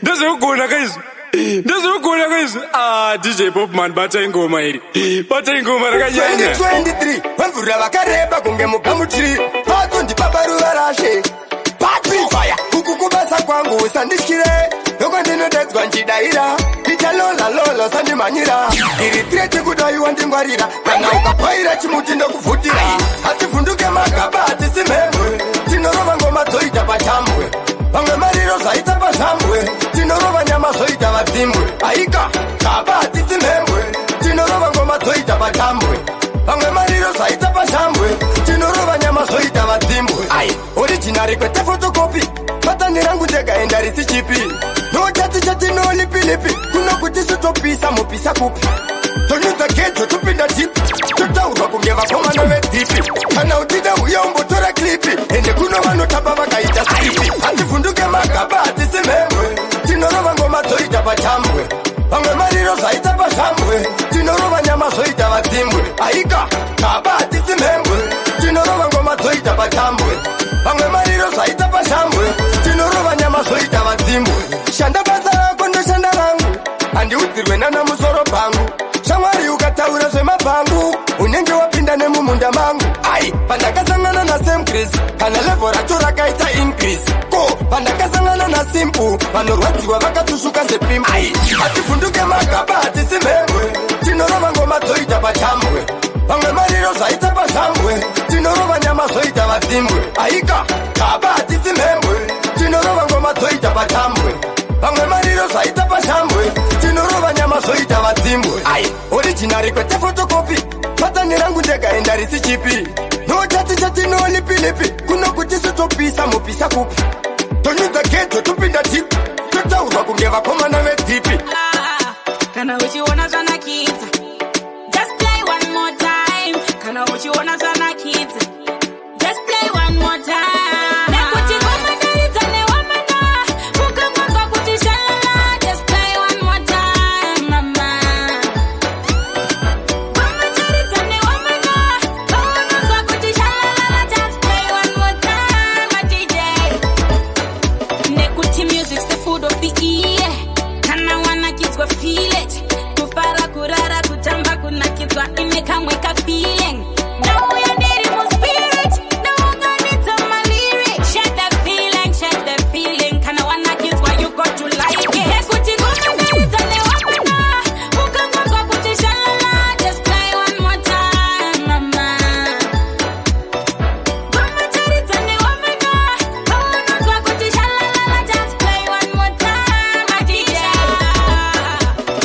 Ndazokona guys. DJ Popman bata ingoma iri. Bata ingoma rakanyanya. 2023 wemvura vakareba kunge mugamutri. Patso ndipaparuva rashe. Battery fire kukukubasa kwangu usandishire. Yoko ndinodedzwa nchidaira. Ndichalola sandimanyira. Iri threat kudaiwa ndingwarira. Kana ukapaira chimuti ndokuvhutira. Hativhunduke magaba hatisimhemwe. Tinorova ngoma dzoita pachambwe. Vamwe mariro zvaita pazvambwe. Tinorova nyama zvoita vadzimbwe. Aika gaba hatisimhemwe. Tinorova ngoma dzoita pachambwe. Vamwe mariro zvaita pazvambwe. Tinorova nyama zvoita vadzimbwe. Ai original kwete photocopy. Patani rangu ndekaenda risi chipi. No chati no lipi. Kuno kuti sitopisa mupisa kupi. Tonyudza gedzo topinda tipi. Totaurwa kunge vakomana vedhipi. Kana uchida uya umbotora klipi. Ende kuno vanotamba vakaita stripi. Hativhunduke magaba hatisimhemwe. Tinorova ngoma dzoita pachambwe. Vamwe mariro zvaita pazvambwe. Tinorova nyama zvoita vadzimbwe. Aika gaba hatisimhemwe. Tinorova ngoma dzoita pachambwe. Vamwe mariro zvaita pazvambwe. Tinorova nyama zvoita vadzimbwe. Shanda basa rako ndoshanda rangu. Handiudzirwe nana musoro pangu. Shamwari ukataura zvemabhangu. Unenge wapinda nemumunda mangu. Ai pandakasangana naSam Chris. Kana level racho rakaita increase. Ko pandakasangana naSimple. Vanorwadziwa vakatushuka sepimpu. Ai hativhunduke magaba hatisimhemwe. Tinorova ngoma dzoita pachambwe. Vamwe mariro zvaita pazvambwe. Tinorova nyama zvoita vadzimbwe. Aika gaba hatisimhemwe. Tinorova ngoma dzoita pachambwe. Vamwe mariro zvaita pazvambwe. Tinorova nyama zvoita vadzimbwe. Ai original kwete photocopy. Patani rangu ndekaenda risi chipi. No chati no lipi. Kuno kuti sitopisa mupisa kupi. Tonyudza gedzo topinda tipi. Totaurwa kunge vakomana vedhipi. Kana uchiona zvanakidza. Just play one more time. Kana uchiona zvanakidza. Just play one more time. Nekuti ngoma ndaridza newamana. Mukangonzwa kuti shalala. Just play one more time, mama. Ngoma ndaridza newamana. Mukangonzwa kuti shalala. Just play one more time, my DJ. Nekuti music's the food of the ear. Kana wanakidzwa feel it. Kufara kurara kutamba kunakidzwa imekamwe ka feeling. Now we are needing more spirit. No longer need some lyric. Share the feeling. Kana wanakidzwa you got to like it. Nekuti ngoma ndaridza newamana. Mukangonzwa kuti shalala. Just play one more time, mama. Ngoma ndaridza newamana. Mukangonzwa kuti shalala. Just play one more time, my DJ.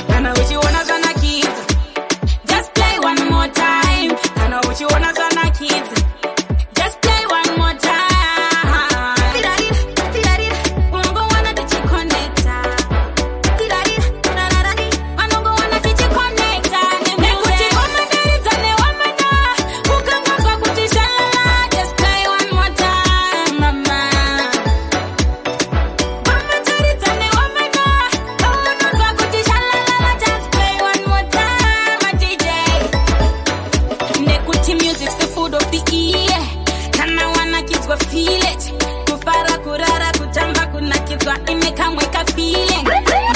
Kana uchiona zvanakidza. Just play one more time. Kana uchiona zvanakidza. Just play one more time. Tirarira, unongowana tichiconnecta. Tirarira, vanongowana tichiconnecta. Nekuti ngoma ndaridza newamana. Mukangonzwa kuti shalala. Just play one more time, mama. Ngoma ndaridza newamana. Mukangonzwa kuti shalala. Just play one more time, my DJ. Nekuti music's the food of the ear. Kana wanakidzwa feel it. Kufara kurara kutamba kunakidzwa imekamwe ka feeling.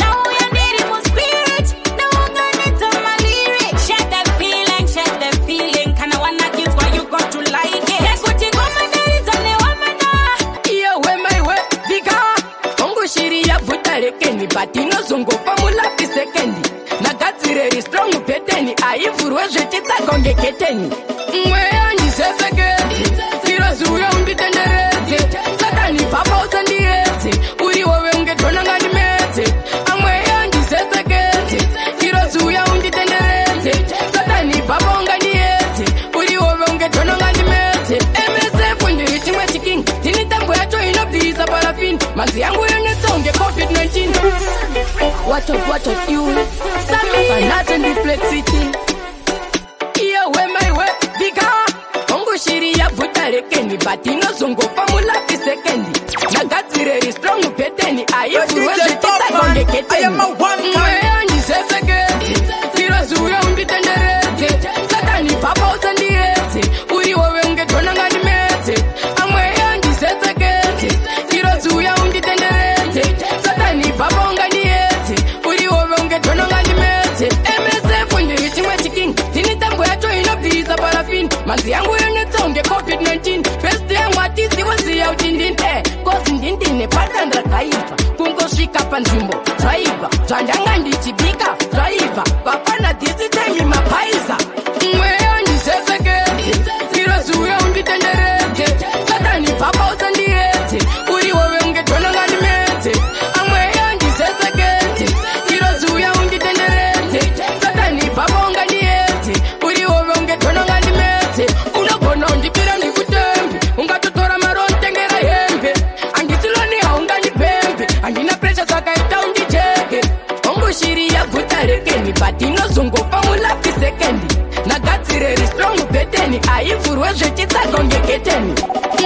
Now we are needing more spirit. No longer need some lyric. Share the feeling. Kana wanakidzwa you got to like it. Nekuti ngoma ndaridza newamana. Iyo wemaiwe vika ongoshiri yabvuta rekeni but inozongopa mulapi sekendi nagadzireri strong peteni aivhurwe zvechitsagonge keteni mweya ndisefeketi tiroziuya unditenderedze satani baba usandiedze uriwowe ungedhona ngandimedze amweya ndisefeketi tiroziuya unditenderedze satani baba ungandiedze uriwowe ungedhona ngandimedze MSF ndiri chimwe chikingi ndini tambo yacho inobvisa parafini manzi yangu yonetsonge COVID-19 What up you Sami Panata ndi Flex City Iyo wemaiwe vika ongoshiri yabvuta rekeni but inozongopa mulapi sekendi nagadzireri strong peteni aivhurwe zvechitsagonge keteni mweya ndisefeketi tiroziuya unditenderedze satani baba usandiedze uriwowe ungedhona ngandimedze amweya ndisefeketi tiroziuya unditenderedze kungosvika panzvimbo zvaibva zvandanga ndichibika zvaibva vafana dhisi taimi mapaiza mweya ndisesekete irozuya unditenderedze satani baba usandiedze uriwove ungetonanga ndimedze amweya ndisesekete irozuya unditenderedze satani baba ungandiedze uriwove ungetonanga ndimedze unogona undibira ndikutembe ungatotora mari ontengera hembe angitiloni haungandipembe handina presha zvakaita undijeke ongoshiri yabvuta rekeni but inozongofa mulafi sekendi nagadzireri strong beteni aivhurwe zvechitsako ngeketeni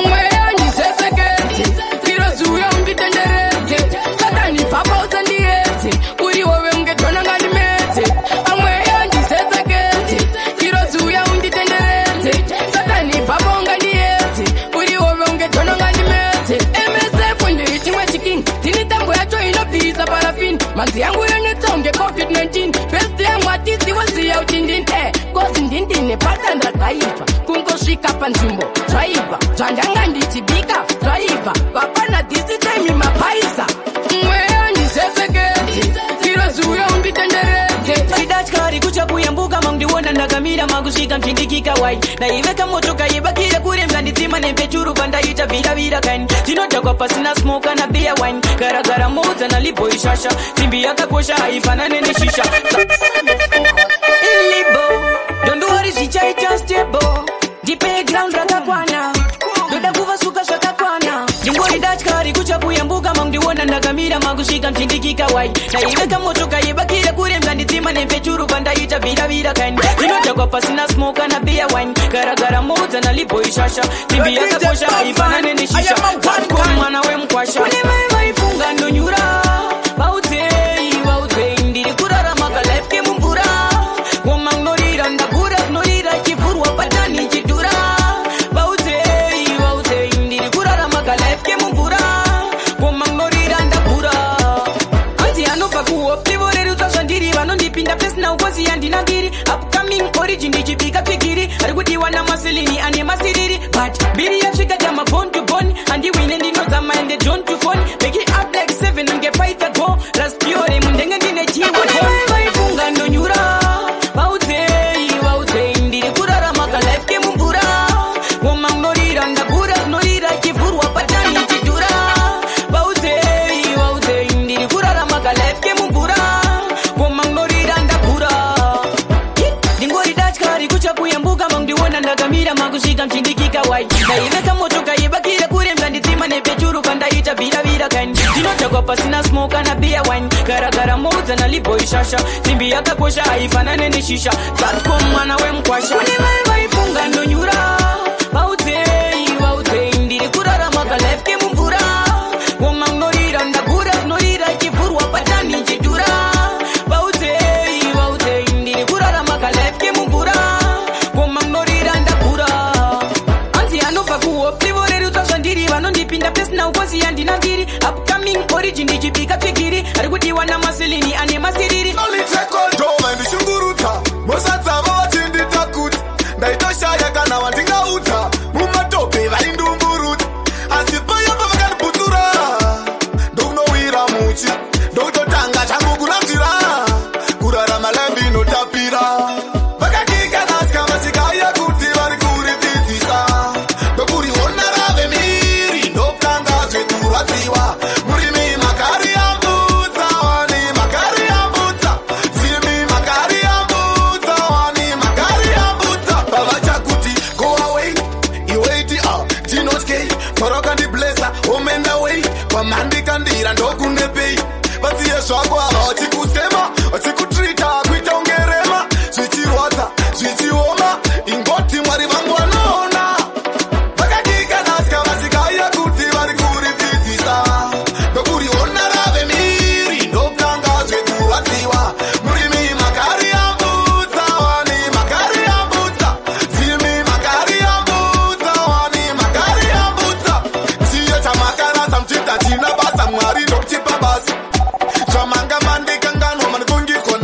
mweya ndisesekete irozuya unditenderedze satani baba usandiedze uriwove ungetonanga ndimedze amweya ndisesekete irozuya unditenderedze satani baba ungandiedze uriwove ungetonanga ndimedze msf ndiri chimwe chiking ndini tambo yacho inobvisa parafini manzi yangu yonetsaunge covid-19 best yangu atiziwoziya kuti ndini kozi ndindine patandra zvaibva kungosvika panzvimbo zvaibva zvandanga ndichibika zvaibva vafana dhisi taimi mapaiza mweya ndisesekete irozuya unditenderedze chidatyari kuchakuyambuka mandiona ndakamira makusvika mvindikika wai ndaiveka motoka yebakire kuremza nditsima nempechuru pandaita viravira kani ndinodhakwa pasina smoke na beer wine garagara moudza naliboy shasha simbi yakakosha haifanane neshisha ilibo dondoori zvichaita stable ndipe ground rakakwana ndoda kuvasuka zvakakwana ndingori datyari kuchakuyambuka mandiona ndakamira makusvika mvindikika wai ndaiveka motoka yebakire kuremza nditsima nempechuru pandaita viravira kani ndinodhakwa pasina smoke na beer wine garagara moudza naliboy shasha simbi yakakosha haifanane neshisha ko mwana wemukwasha kune mai vaifunga ndonyura vaudei ndiri kurarama kalife kemumvura koma kunorira ndakura kunorira chivhurwa patani chidhura vaudei ndiri kurarama kalife kemumvura koma kunorira ndakura hanzi anobva kuhoplivorerutsva zvandiri vanondipinda pesina ukozi yandina mbiri upcoming origin ndichibika kwigiri ari kudiwa namasilini ane masiriri but mbiri yasvika jama bone to bone handiwine ndinozama ende john to phone make it up like 7 unge 5 ago raspiore mundenge ndine chiwo vaifunga ndonyura vaudei ndiri kurarama kalife kemumvura koma kunorira ndakura kunorira chivhurwa patani chidhura vaudei ndiri kurarama kalife kemumvura koma kunorira ndakura ndingori datyari kuchakuyambuka mandiona ndakamira makusvika mvindikika wai ndaiveka motoka yebakire kuremza nditsima nepechuru pandaita viravira kani ndinodhakwa pasina smoke na beer wine garagara moudza naliboy shasha simbi yakakosha haifanane neshisha dzatko mwana wemukwasha kune mai vaifunga ndonyura vaudei ndiri kurarama kalife kemumvura koma kunorira ndakura kunorira chivhurwa patani chidhura vaudei ndiri kurarama kalife kemumvura koma kunorira ndakura hanzi anobva kuhoplivorerutsva zvandiri vanondipinda pesina ukozi yandina mbiri upcoming origin ndichibika kwigiri ari kudiwa namasilini ane masiriri nolitekoldoma ndishungurudza mosadzava vachindita kuti ndaitoshaya kana wandingaudza mumatope vaindumburudza asi payapa vakandibutsura ndokunowira muchi ndokutotanga changu kunanzira kurarama lambi inotapira vakadikanaska masikaya kuti vari kuridzidzisa ndokuriona rave miri ndokutanga zvekurwadziwa murimi makari yambudza wani makari yambudza zimi makari yambudza wani makari yambudza pavachakuti go away iwaiti tinotke parokandibhlesa omend away pamhandikandira ndokundepei vatsiye zvako ava vachikusema vachikutrita kuita ungerema zvichirwadza zvichioma ingoti mwari vangu vanoona vakadikanasika vasikaya kuti vari kuridzidzisa ndokuriona rave miri ndokutanga zvekurwadziwa murimi makari yambudza wani makari yambudza zimi makari yambudza wani makari yambudza chiyo chamakanasa muchita china basa mwari ndokutipa basa zvamanga mandikanganwa manikungidzwa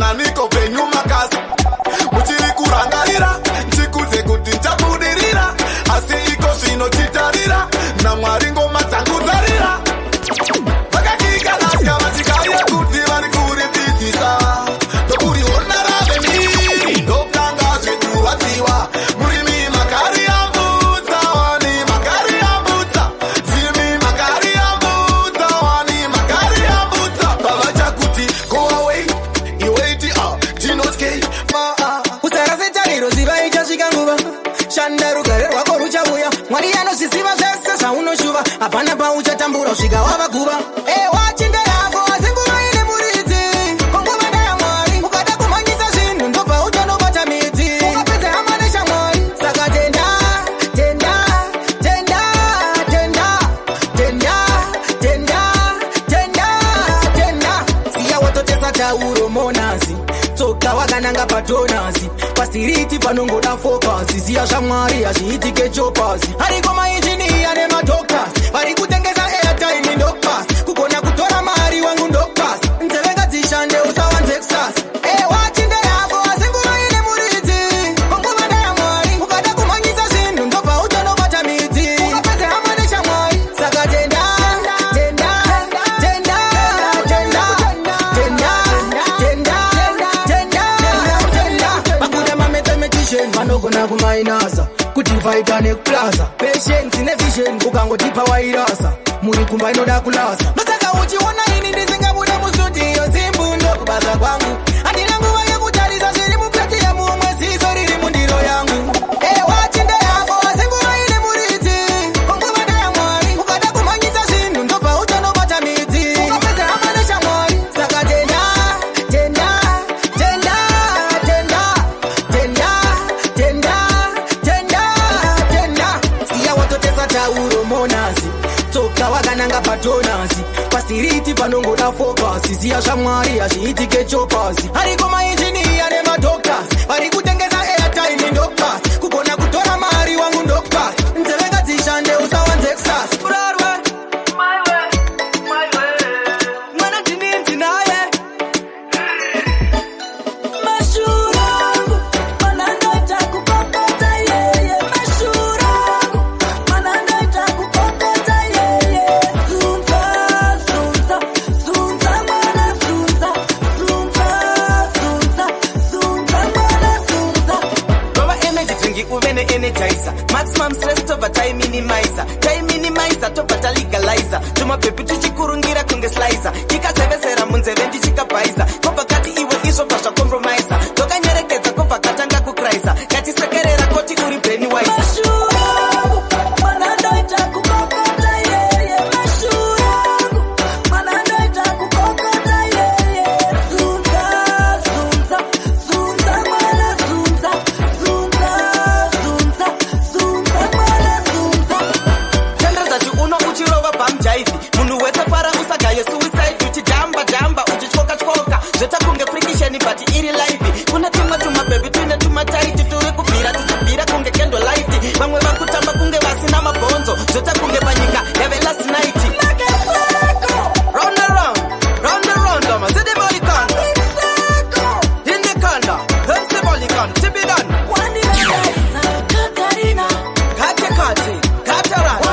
tauro monasi tsoka wakananga patonasi pasiriti panongoda focus ziya shamwari azviitike chopasi ariko mainjiniya nemadoctors vari kutengesa airtime ndopas kugona kutora mari wangu ndopas nzeve ngadzishande usawanzexas wachinde yako asinguva ine muridzi kongovada yamwari ukada kumhanyisa zvinhu ndobva utonobata midzi ukapedze hama neshamwari saka tenda vanogona kumainasa kuti vaita nekuplaza patience nevision ukangotipa wairasa muri kumba inoda kulasa nosaka uchiona ini ndisingabude mustudio zimbundo kubasa kwangu handina nguva yekutarisa zviri mupleti yemumwe ziso riri mundiro yangu wachinde yako asinguva ine muridzi konguvada yamwari ukada kumhanyisa zvinhu ndobva utonobata midzi ukapedze hama neshamwari saka tenda tauro monasi tsoka wakananga patonasi pasiriti panongoda focus ziya shamwari azviitike chopasi ariko mainjiniya nemadoctors vari kutengesa airtime ndopas kugona kutora mari wangu ndopas nzeve ngadzishande usawanzexas kurarwa mwana ndinindi naye mashurangu manandoita kupopota yeye mashurangu manandoita kupopota yeye sunza mwana sunza mwana sunza Baba energy drinki uve ne energizer maximum stress toba time minimizer toba ta legalizer tuma pepi tuchikurungira kunge slicer chikasevesera munzeve ndichikabaiza kopa kati iwe izvobva zvakompromiser tokanyerekedza kobva katanga kukraisa katisekerera koti uri brain wise munhu wese para usagaye suicide uchijamba uchichoka zveta kunge frikisheni but iri live kuna tumwe tumabhebi tuine tumataiti turi kubvira tuchibvira kunge candlelight vamwe vakutamba kunge vasina mabhonzo zveta kunge panyika yave last night round and round mama zidimolikanda indikanda hemsimolikanda tibidan kate katarana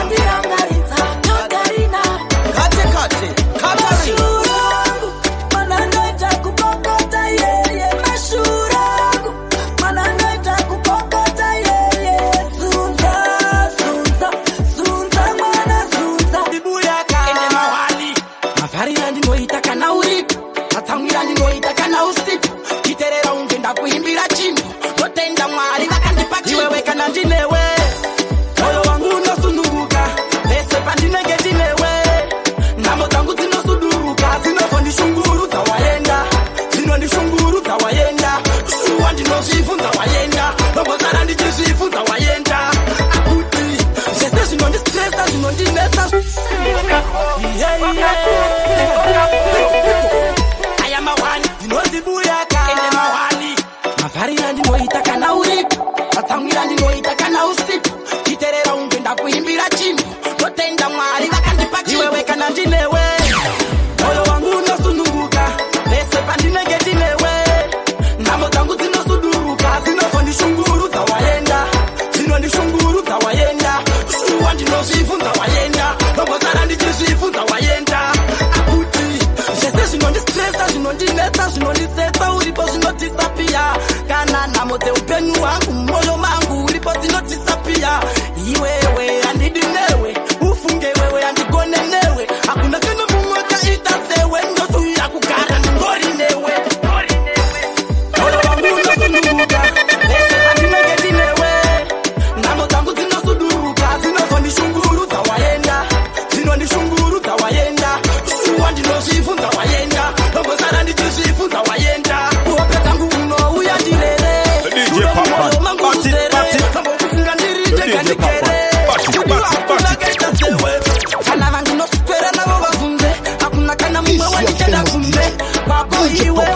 kana namo dzeupenyu hwangu moyo mangu uripo dzinotisapia iwewe handidi newe ufunge wewe handigone newe hakuna kana mumwe kaita sewe ndosuya kugara ndingori newe moyo wangu unosununguka lese handinegeti newe namo dzangu dzinosuduruka dzinozondishungurudza waenda shuwa ndinozvifunza waenda ndongosara ndichizvifunza waenda kuhope dzangu unouya ndirere unomumoyo mangu uzere kambokufunga ndiritega ndikere kuti hakuna kaita sewe kana vandinospera navo vabvunze hakuna kana mumwe wandichada kunze kwako iwe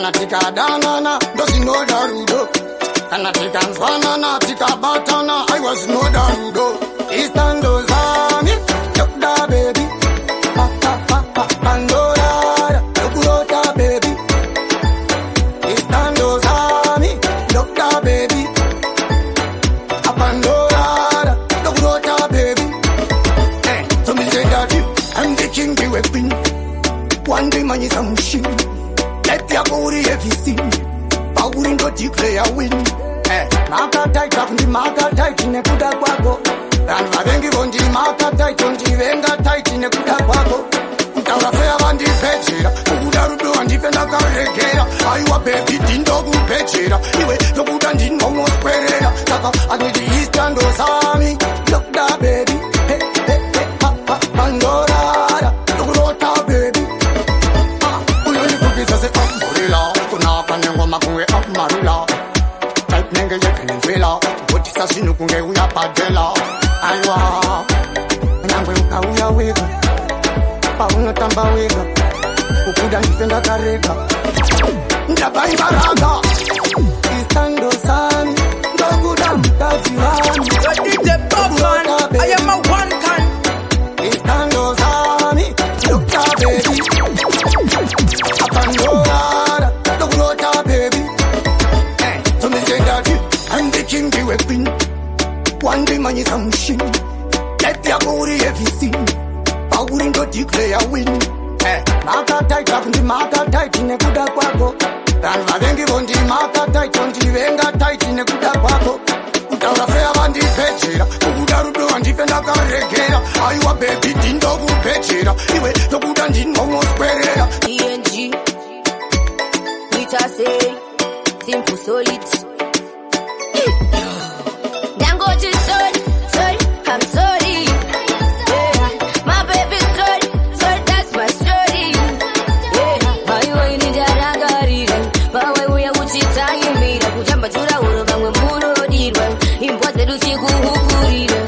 kana tikadanana ndozvinoda rudo kana tikanzwanana tikabatana aiwa zvinoda rudo istandozami ndokuda bebi pandorara ndokurota bebi istandozami ndokuda bebi pandorara ndokurota bebi so mizendati I'm the king we queen one day man is a machine let ya go uri everything pauri ndo declare win maka tight up ndi maka tight nekuda kwako vanhu vavengi vondi maka tight ndivenga tight nekuda kwako kutaura fea vandipedzera kukuda rudo handife ndakaregera aiwa bebi ndindokupedzera iwe ndokuda ndinonoswerera saka anditi istandozami ndokuda bebi pandorara ndokurota bebi unondikukisa seamborela kunaka nengoma kunge amarula type nenge yekenenzela kutisa zvinhu kunge uyapadela aiwa nyangwe ukauya wega paunotamba wega kukuda ndife ndakarega ndabaimbaraga istandozami ndokuda mukadzi wami I am a one kind istandozami ndokuda bebi apandorara ndokurota bebi so mizendati I'm the king we queen one day man is a machine let ya go uri everything pauri ndo declare win maka tight up ndi maka tight nekuda kwako vanhu vavengi vondi maka tight ndivenga tight nekuda kwako kutaura fea vandipedzera kukuda rudo handife ndakaregera aiwa bebi ndindokupedzera iwe ndokuda ndinonoswerera ENG Say simple solid Dangote sorry, I'm sorry yeah. My baby sorry, that's my story yeah. Aiwa inijaragariren pawe uya uchitayimira kujamba chura uro vamwe murodirwe imbwa dzedu chikuhukurire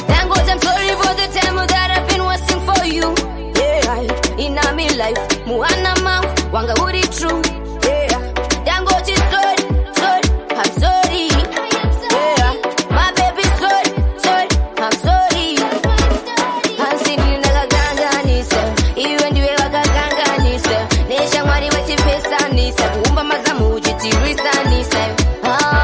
Dangote I'm sorry for the time that I've been wasting for you yeah. In my life muana mangu wanga uri true Dangote sorry, I'm sorry. Yeah, my baby sorry, I'm sorry. Hansini ndakakanganisa, iwe ndiwe wakakanganisa. Nesha mwari wechipesanisa, kuumba mazamu uchitirisanisa.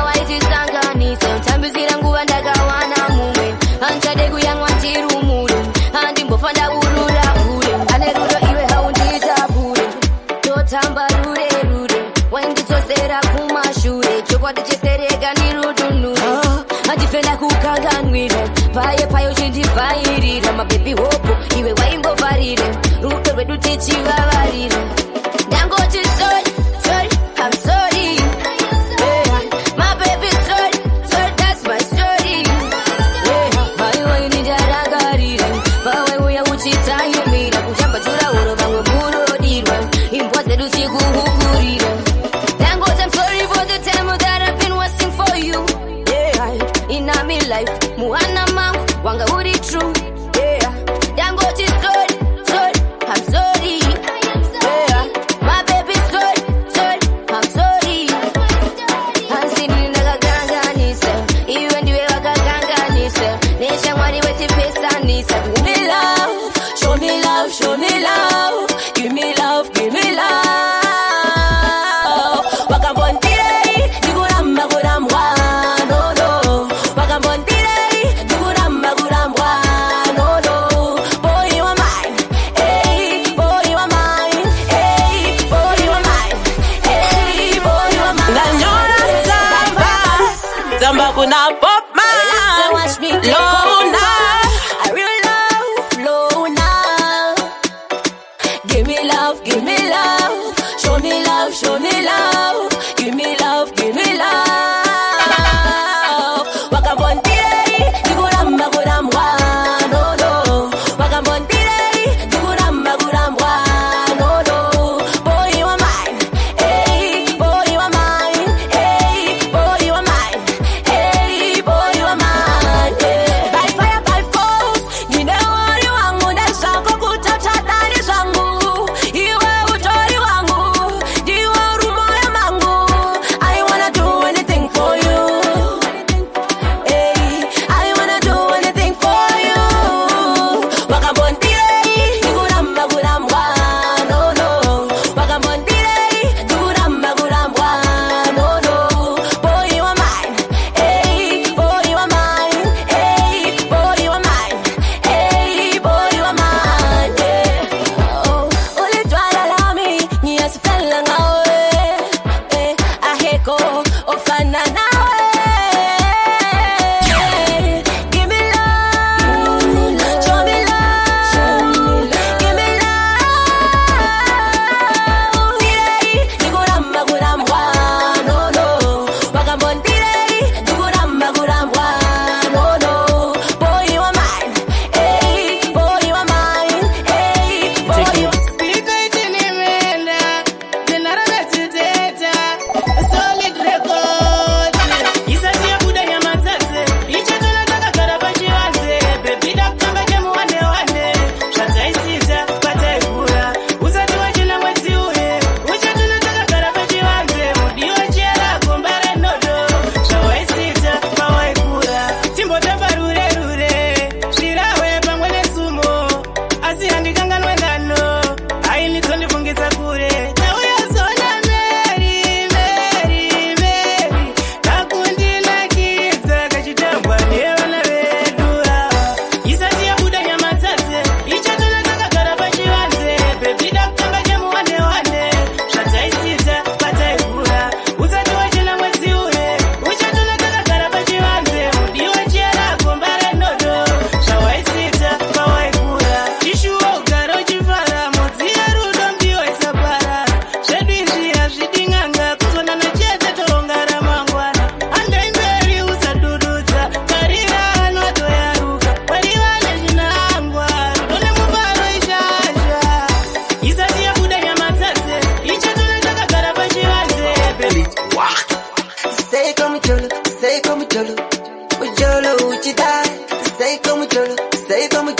Waitisanganisa, utambizira nguva ndakawana mumwe. Hanchade kuyangwa ntirumure, handimbofanda urura kure. Ane rudo iwe haundiita bure, totamba rure. Wenditosera kumashure chokwadi chesereka nirudunure handifenda kukanganwire paye uchindivhairira mabebi hopo iwe waimbovharire rudo rwedu tichivavarire Dangote sorry, I'm sorry yeah. My baby sorry, that's my story yeah. Aiwa inijaragariren pawe uya uchitayimira kuchamba chura uro vamwe murodirwe imbwa dzedu chikuhukurire I'm sorry for the time that I've been wasting for you yeah. In my life muana mangu wanga uri true yeah. Dangote sorry, I'm sorry yeah. My baby sorry, I'm sorry Hansini ndakakanganisa, iwe ndiwe wakakanganisa. Nesha mwari wechipesanisa. Show me love, show me love. Give me love, give me love. Kuna pop man Lona I real love Lona Give me love Show me love Give me love Wakabondire Diguramba gurambwa No no Wakabondire Diguramba gurambwa No no Boy you are mine Hey boy you are mine Hey boy you are mine Hey boy you are mine yeah.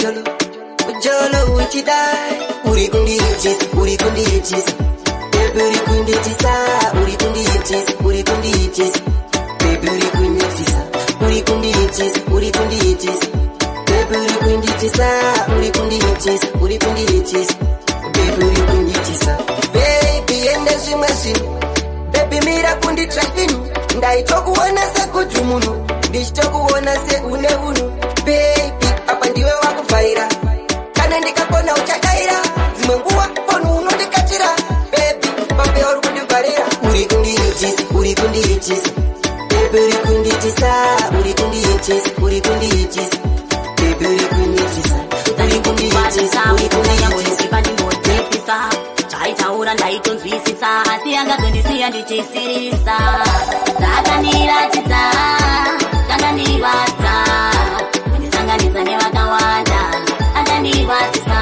ujolo uchidai uri kundiitisa baby uri kundiitisa baby uri kundiitisa baby uri kundiitisa baby uri kundiitisa baby ende zvimwe zvinhu baby mira kunditrafini ndaitokuona sekuti munhu ndichitokuona seune unhu baby apa ndiwe wakubvaira kana ndikapona uchadaira dzimwe nguva ponhu unondikatira baby pape uri kundibvarira uri kundiitisa baby uri kundiitisa baby uri kundiitisa chaitaura ndaitonzwisisa asi angazondisiya ndichisirisa ndakandiratidza kangandirwadza kundisanganisa nevakawanda akandirwadzisa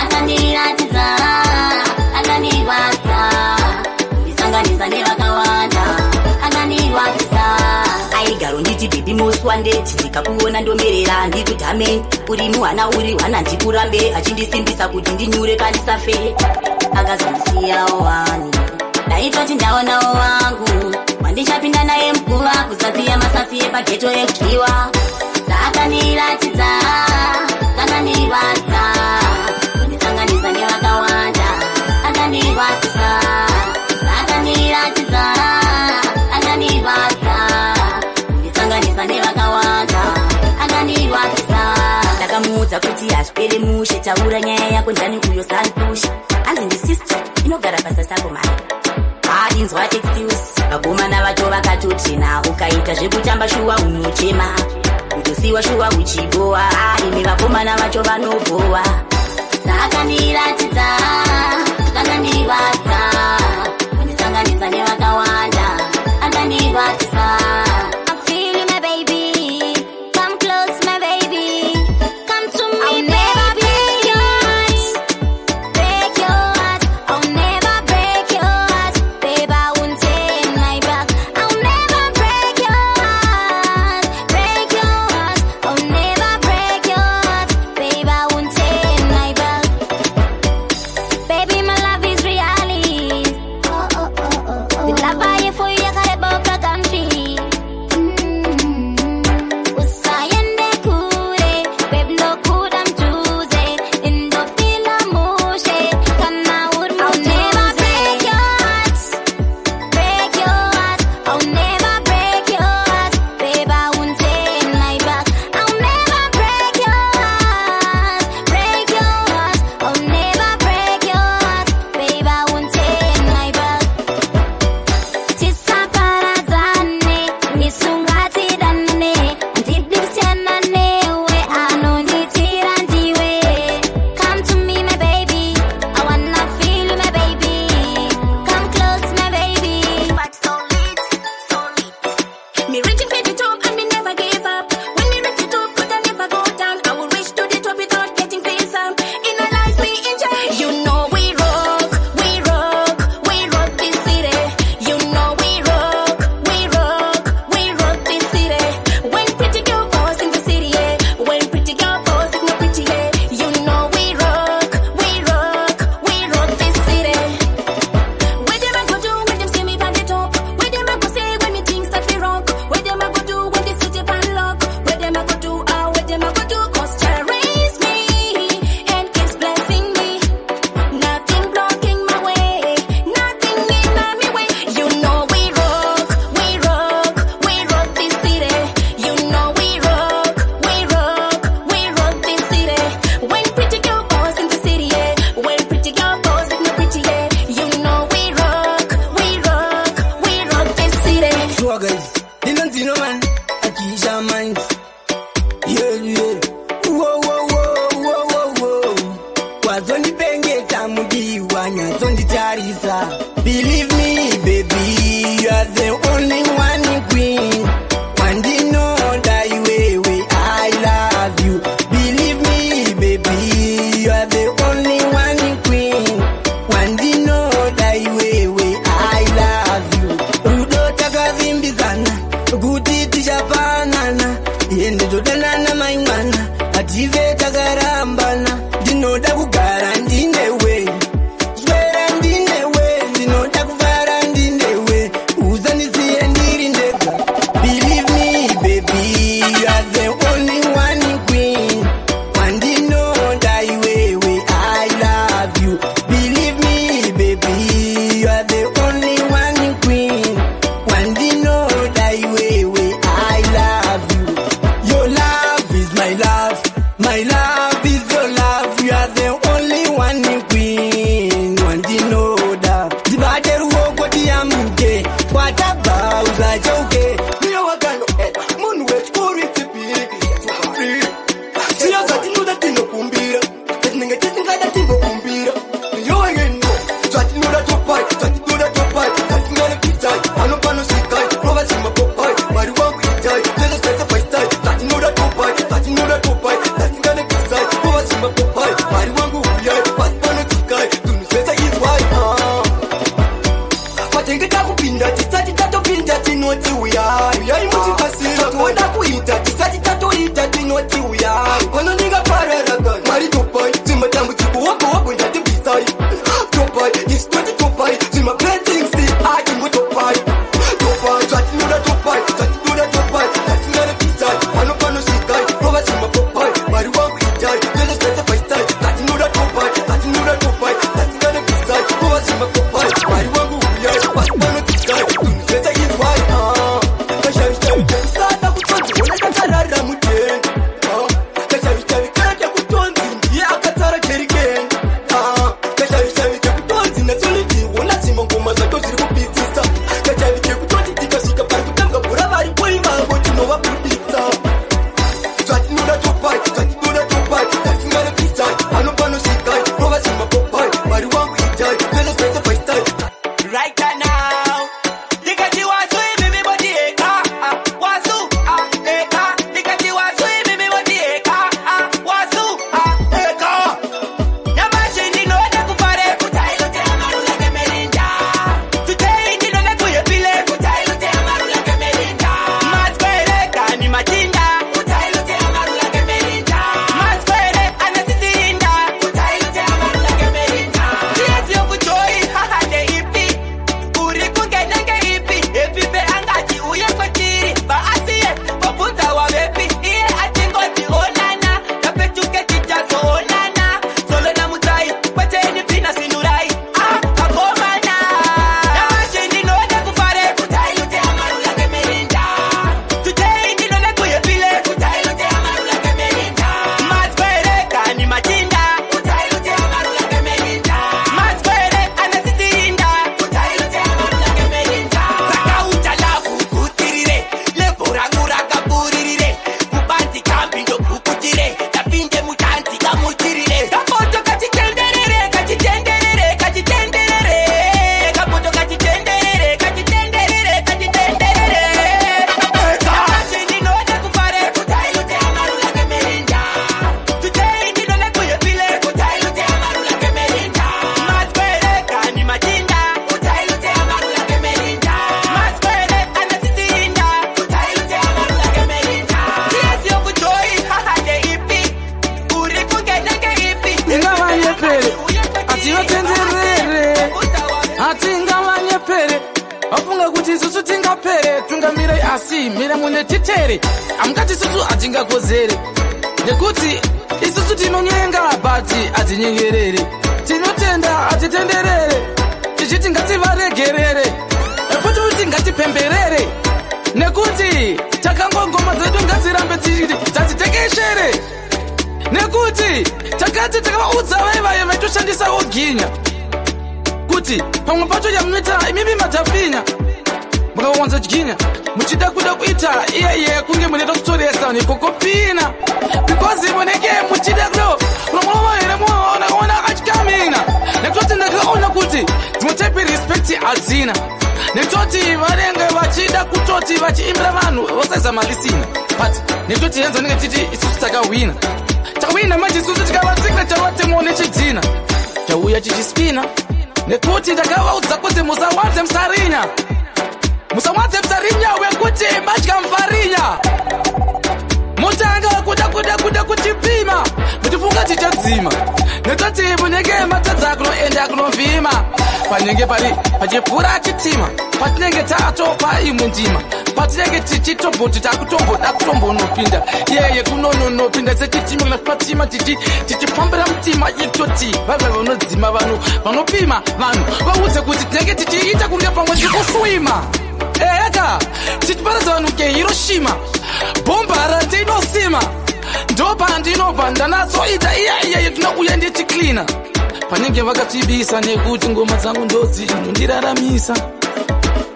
akandiratidza akandirwadza kundisanganisa nevakawanda akandirwadzisa aigaro nditi bhibhi muswa ndeti ndikakuona ndomerera ndikudhameni uri muhana uri hwana ndikurambe achindisimbisa kuti ndinyure kandisafe akazondisiyawo wani ndaitoti ndaonawo wangu wandichapinda naye mguva kuzadzi yamasasi epageto ekudyiwa ndakandiratidza kangandirwadza kundisanganisa nevakawanda akandirwadzisa akandiratidza akandirwadza kundisanganisa nevakawanda akandirwadzisa ndakamuudza kuti hazvipere mushe taura nyaya yako ndani uyo sanpusha hanzi ndisister inogara basa sako mari haadinzwa excuse vagomana vacho vakatotina ukaita zvekutamba shuwa unochema kutosiwa shuwa uchibowa imi vagomana vacho vanobowa ndakandiratidza kangandirwadza kundisanganisa nevakawanda akandirwadzisa Baby, my love is reality. takarambana ndinoda kugara ndinewe zvera ndinewe ndinoda kuvara ndinewe uzandisiye ndiri ndega believe me baby you are the only one queen wandinoda iwewe I love you believe me baby you are the only one queen wandinoda iwewe I love you your love is my love my love is your love you are the only one queen wandinoda ndibate ruoko tiyamuke kwatabva uzacheuke niyo wakano munhu wechikuru chipiri chiya zvatinoda tinokumbira tinenge tisingada tinokumbira niyo wengeno zvatinoda topai tasingane pitai ano panosvikai rova zimapopai mwari wangu itai tese zvese paistai zvatinoda topai tasingane pisai rova zimapopai mwari wangu uyai pasi panodzikai tunhu zvese izwai patenge takupinda tisati tatopinda tinoti uyai muchikasira toda kuita tisati tatoita tinoti uyai panonenga pararagana mwari topai zimatambudziko wogo ndatipisai topai isitoti topai zimablessings atingotopai zvatinoda topai tasingane pisai pano panosvikai rova zimapopai mwari wangu itai tese zvese paistai zvatinoda topai tasingane pisai rova zimapopai mwari wangu uyai pasi panodzikai tunhu zvese izwai kashavishavitaisada kutonziona takararira mudenga kashavishavikete kutonzi ndiye akatsara kerikeni kashavishavike kutonzi nasolidiona zimangoma zvato zviri kupitsisa kashavike kutonzi tikasvika pari kutanga bhora vari poi vavo tinovabudisa zvatinoda topai tasingane pisai pano panosvikai rova zimapopai mwari wangu itai tese zvese paistai Right now, nikati wasu mimi body eka, wasu eka, nikati wasu mimi body eka, wasu eka. Yamashi ndinoda kufare kutailo te amarula kemelinda. Today ndinoda kuyepile kutailo te amarula kemelinda. Masquerade ni matinda kutailo te amarula kemelinda. Masquerade anasisinda kutailo te amarula kemelinda. Yes yo kujoy haha de ipi. Uri kungenenge ipi epipe angati uye kwetiri baasiye wabuza wa bepi iye atingoti onana kapetuke tijazo onana solo na mutai kweteni pina sinurai kakomana yamashi ndinoda kufare kutailute amarula kemelinda today ndinone kuyepile kutailute amarula kemelinda masquerade ni matinda kutailute amarula kemelinda masquerade anasisinda kutailute amarula kemelinda zakauta lafu kutirire levorangura kaburirire kubanzi kambi ndokukutire tapinde mutanzi kamutirire kapoto kachitenderere kapoto kachitenderere yamashi ndinoda kufare kutailute amarula kemelinda today ndinone kuyepile kutailute amarula kemelinda masquerade ni matinda kutailute amarula kemelinda masquerade anasisinda kutailute amarula kemelinda yes yo kujoy haha de ipi uri kungenenge ipi ingavanyepere atiyotenderere atingavanyepere vafunga kuti isusu tingapere tungamirei asi mire mune titere amungati isusu hatingakozere nekuti isusu tinonyenga bati hatinyengerere tinotenda hatitenderere tichiti ngativaregerere nekuti kuti ngatipemberere nekuti takangongoma dzedu ngadzirambe dzatitekeshere nekuti takati takavaudza vaivaye vaitoshandisawo ginya kuti pamwe pacho yamunoita imimi madhafinya mukawanza ginya muchida kuda kuita iyeye kunge munoita kutoresa nekokopina because munenge muchida kudo unomwova here muona achikamina nekutoti ndakaona kuti dzimotepi respect hadzina nekutoti vanenge vachida kutoti vachiimbira vanhu vosaisa malisina but nekutoti henzo nenge titi isusu takawina manje isusu tikavasikira chavatemo nechidzina chauya chichispina nekuti ndakavaudza kuti musawanze musarinya wekuti matya mfarinya motanga kuda kutipima mutifunga tichadzima netoti munenge matadza kunoenda kunovhima panenge pachipfuura chitima patinenge tatopa imwe ndima patinenge tichitomboti takutomboda kutombonopinda yeye kunonopinda sechitima kana patima tichipambira mutima itoti vava vanodzima vanhu vanopima vanhu vaudze kuti tinenge tichiita kunge pamwe tikuswima eka tichiparadza vanhu kehiroshima bhomba randinosima ndopandinobva ndanatsoita iyaiye tinouya ndichiklina panenge vakatibisa nekuti ngoma dzangu ndodzindondiraramisa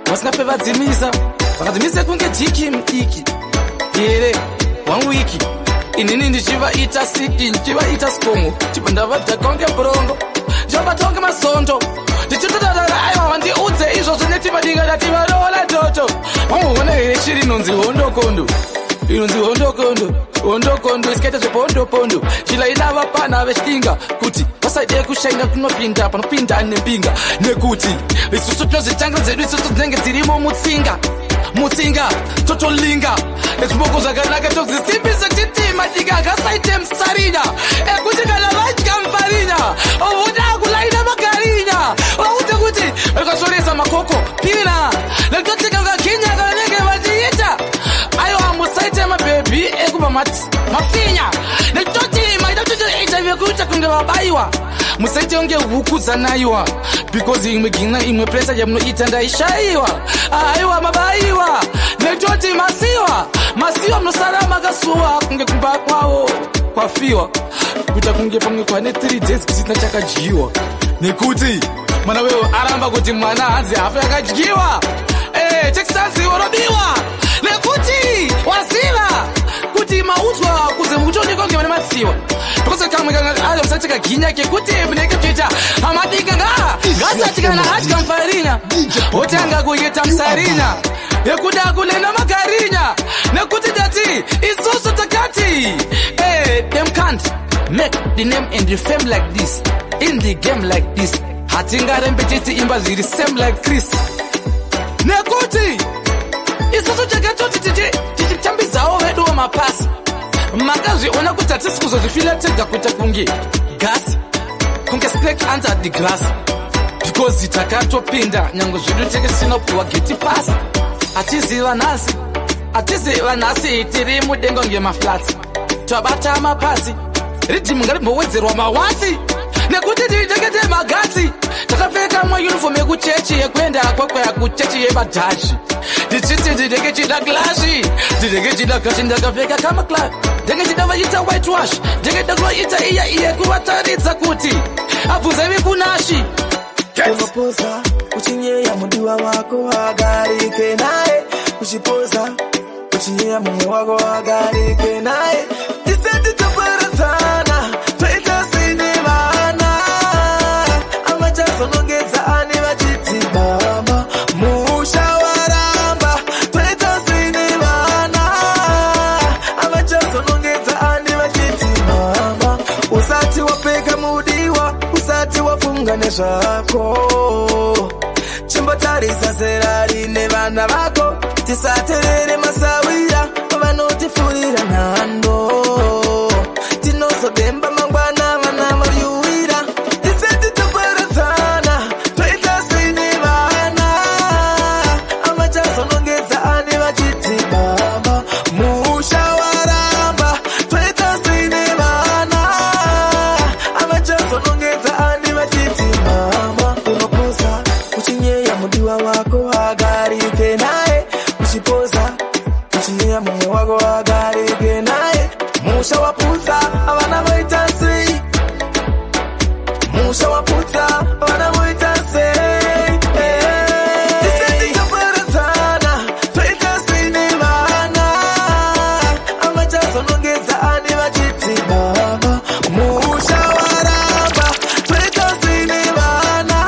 vasingape vadzimisa vakadzimisa kunge jiki mudiki here 1 wiki inini ndichivaita siki ndichivaita sikomo chibva ndavadhakonge brongo ndichivabatonge masondo ndichitotadara aiwa vandiudze izvozvo netivadinga ndativarola toto vamuona here chiri inonzi hondokondo inonzi hondokondo isikaita zvepahondopondo chila inava pana vechidinga kuti vasaide kushaina kunopinda panopinda nembinga nekuti isusu tinozvitangiro dzedu isusu dzinenge dzirimo mutsinga totolinga ezviboko zvakanaka tozisimbisa titima dinga akasaite musarinya ekuti kana vadya mufarinya ovoda kulaina magarinya vaudze kuti vakazoresa makoko pina nekutotika ngaginya kanenge vachiita aiwa musaite mabhebhi ekuva mapfinya nekutoti maida kutoita vekuita kunge vabaiwa musaite unge huku dzanaiwa because imwe gina imwe presa yamunoita ndaishayiwa aiwa mabaiwa nekutoti masiwa munosara makasuwa kunge kumba kwavo kwafiwa kuita kunge pamwe kwane 3 days kusina chakadyiwa nekuti mwana wewo aramba kuti mwana hanzi hafu yakadyiwa tekisanziwo robiwa nekuti waziva kuti maudzwa kuze mukutoonekwa nge matsiwa because kamwe kanga musati kaginya kekuti munenge kutoita amadinga ngasati kana adya mufarinya otanga kuita musarinya nekuda kulena magarinya nekuti tati isusu takati them can't make the name and the fame like this in the game like this hatingarembe titi imba ziri same like Chris nekuti isusu takatoti tichitambidzawo vedu wamapasi makazviona kuti hatisi kuzozvifila tega kuita kunge gasi kunge snake under the grass because takatopinda nyange zvedu tekesinopuwa geti pasi hatiziva nhasi tiri mudengo ngemaflats tabata mapasi ridhimu ngarimbowedzerwa mawatsi nekuti tiridekete magatsi takapfeka mayunifomu yekuchechi yekuenda kwekweya kuchechi yebadhashi ndichiti ndidenge chida glashi ndidenge chida gashi ndakapfeka kamakla ndenge chida vaita whitewash ndenge chida kuvaita iye kuvataridza kuti abvunze vekunashi unopoza uchinyeya mudiwa wako agarike naye uchipoza uchinyeya mumwe wako agarike naye tisati toparadzana toita sine vana amachazonongedza ane vachiti baba musha waramba toita sine vana amachazonongedza ane vachiti mama usati wapfeka mudiwa usati wafunga nezvako chimbotarisa zera rine vana vako tisaterere masawira vanotifurira nhando tinozobemba mangwana vana variuwira tisati toparadzana toita sine vana amachazonongedza ane vachiti baba musha waramba toita sine vana amachazonongedza ane vachiti mama unopoza uchinyeya mudiwa wako agarike naye uchipoza uchinyeya mumwe wako agarike naye musha waputsa avana voita sei musha waputsa avana voita sei tisati toparadzana toita sine vana amachazonongedza ane vachiti baba musha waramba toita sine vana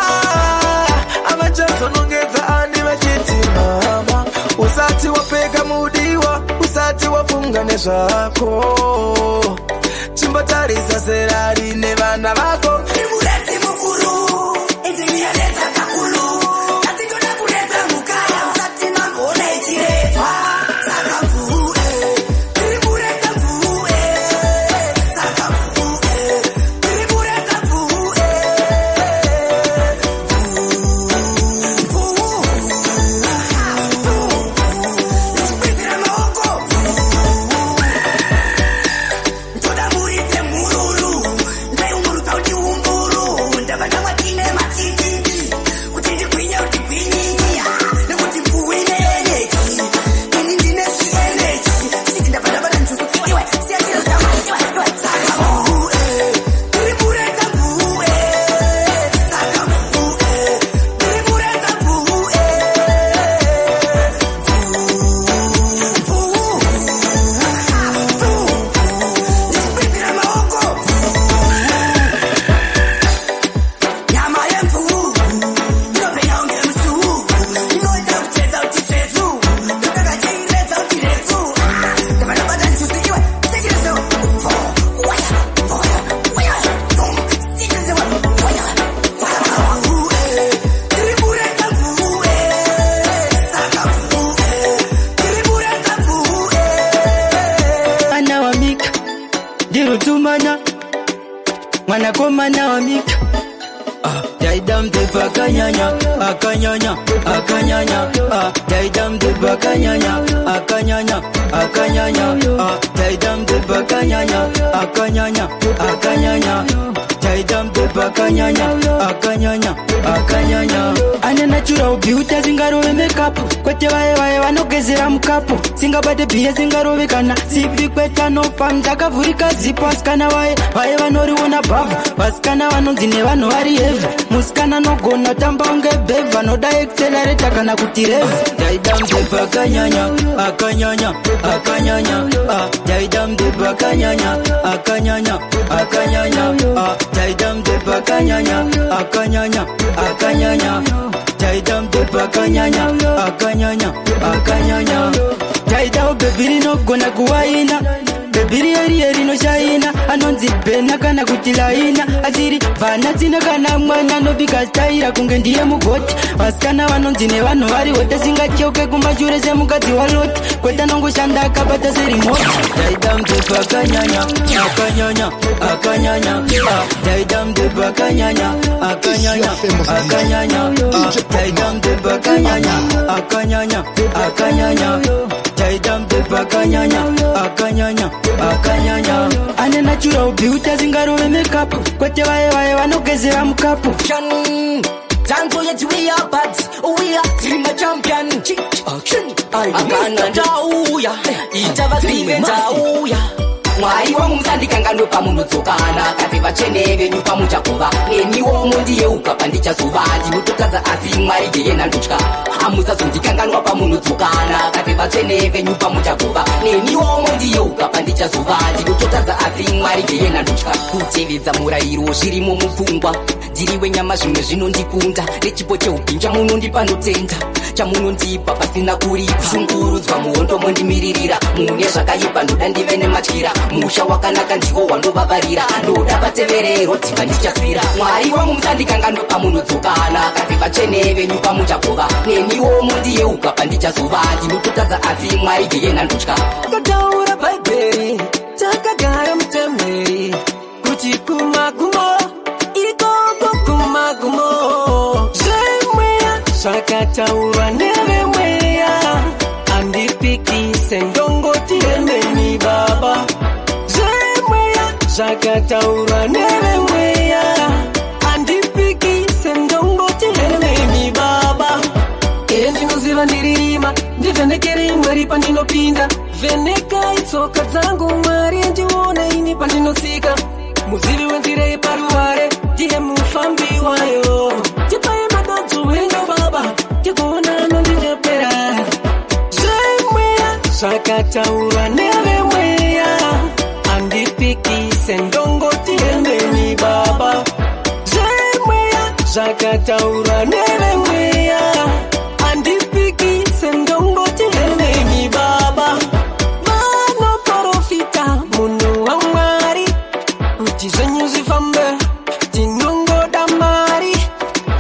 amachazonongedza ane vachiti mama usati wapfeka mudiwa usati wafunga nezvako chimbotarisa zera rine vana vako imuredzi mukuru inzimiyanedza kakulu atigona kuredza mukaya usati magona ichiredzwa saka mvure tiri kuredza komana wa mika Daidam de bakanyanya akanyanya Daidam de bakanyanya akanyanya Daidam de bakanyanya akanyanya Daidam de bakanyanya akanyanya Ane natural beauty zingarove makeup Kwete wae vanogezera mukapu Singabate biye zingarove kana Sivi kweta no pam Takavurika zipo asikana wae vanoriona bava Vasikana vanonzi nevanhu vari heavy Musikana nogona tamba unge beva Noda accelerator kana kuti rev Daidam de bakanyanya akanyanya Daidam de bakanyanya akanyanya Daidam de bakanyanya akanyanya Daidam de bakanyanya akanyanya Daidam bebiri no gona kuwaina Bebiri eri no shaina Anonzi bena kana kutilaina Aziri vana zina kana mwana no bika staira kunge ndiye mugoti Vasikana vanonzi ne vanhu vari wote singa choke kumbachure se mukadzi waloti Kweta nongo shanda akabata seri moti Daidam de bakanyanya Daidam de bakanyanya akanyanya Daidam de bakanyanya akanyanya Daidam de bakanyanya akanyanya Ane natural beauty zingarove makeup Kwete wae vanogezera mukapu Time for you to be your buds. We are team a champion. Akana jauya Itava zime jauya Mwari wa mumsandika ngano pamunodzokana Kati vacheneve nyupa muchakuva Neniwo mundiye ukapandicha zuva Ndinototadza asi mwari geyena ndutya Hamusazondika ngano pamunodzokana Kati vacheneve nyupa muchakuva Neniwo mundiye ukapandicha zuva Ndinototadza asi mwari geyena ndutya Kutevedza murayiro zvirimo mupfungwa Ndiriwe nyama zvimwe zvinondikunda Nechipo cheupinja munondipa notenda Chamunondipa pasina kuripa Kushungurudzwa muhondo mondimiririra Mune zvakaipa ndoda ndive nematyira Musha wakanaka ndiwo wandovavarira Ndoda vateverero tiva ndichasira Mwari wangu musandikanga ndopamunodzokana Kati vacheneve nyupa muchakova Neniwo mundiye ukapa ndichazuva Ndinototadza asi mwari geyena ndutya Kataura bhaibheri takagara mutemheri Kuti kumagumo ikoko kumagumo Zvemweya zvakataurwa nevemweya Andipikise ndongoti remeni baba Zvemweya zvakataurwa nevemweya Andipikise ndongoti remeni baba Ndinoziva ndiririma ndivhenekere mwari pandinopinda Vheneka itsoka dzangu mwari ndione ini pandinotsika Muzivi wenzira yeparuware ndiye mufambi wayo Tipai madodzo wenyo baba tikuona nondinepera Zvemweya zvakataurwa nevemweya Andipikise ndongoti remeni baba Zvemweya zvakataurwa nevemweya Andipikise ndongoti remeni baba Vanoprofita munhu waMwari Kuti zvenyu zvifambe tinongoda mari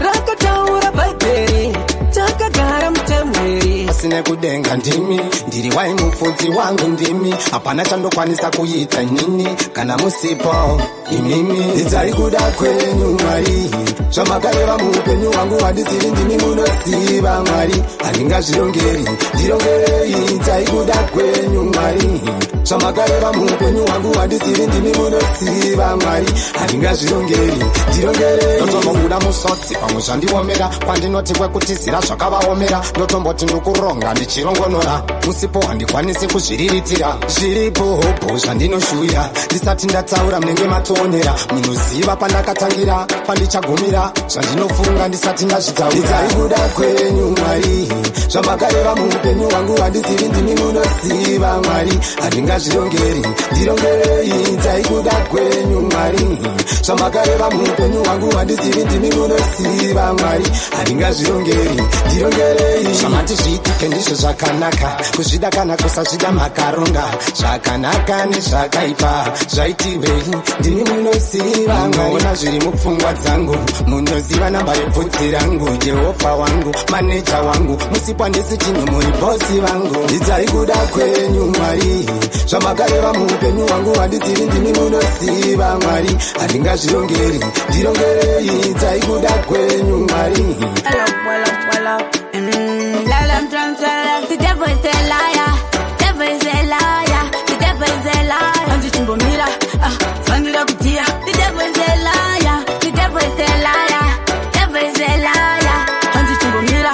Rakataura bhaibheri takagara mutemheri Asine kudenga ndimi ndiri wai mufudzi wangu ndimi Hapana chandokwanisa kuita nini kana musipo imimi Ndidzari kuda kwenyu Mwari Zvamakareva muupenyu wangu handisiri ndimi munosiva Mwari Handingazvirongeri ndirongerei Ndidzari kuda kwenyu Mwari Zvamakareva muupenyu wangu handisiri ndimi munosiva Mwari Handingazvirongeri ndirongerei Ndotombobuda musotsi pamwe zvandiomera Kwandinoti kwekutizira zvakavaomera Ndotomboti ndokuronga ndichirongonora Musipo handikwanisi kuzviriritira Zviripo hopo zvandinoshuya Ndisati ndatsaura munenge matoonera Munoziva pandakatangira pandichagumira Zvandinofunga ndisati ndazvitaura Ndidzari kuda kwenyu Mwari Zvamakareva muupenyu wangu handisiri ndimi munosiva Mwari Handingazvirongeri ndirongerei Ndidzari kuda kwenyu Mwari Zvamakareva muupenyu wangu handisiri ndimi munosiva Mwari Handingazvirongeri ndirongerei Zvamati zviitike ndizvo zvakanaka kuzvida kana kusazvida makaronga zvakanaka nezvakaipa zvaitirwei ndini munoziva mwaona zviri mupfungwa dzangu munoziva namba yebvudzi rangu Jehovha wangu maneja wangu musipwa ndisi chinhu muri bosi vangu idzai kuda kwenyu Mwari zvamakareva muupenyu wangu handizivi ndini munoziva Mwari handingazvirongeri ndirongerei idzai kuda kwenyu Mwari. The devil is a liar, devil is a liar, the devil is a liar. Anzichimbomira, fanira kutia. The devil is a liar, the devil is a liar, devil is a liar. Anzichimbomira,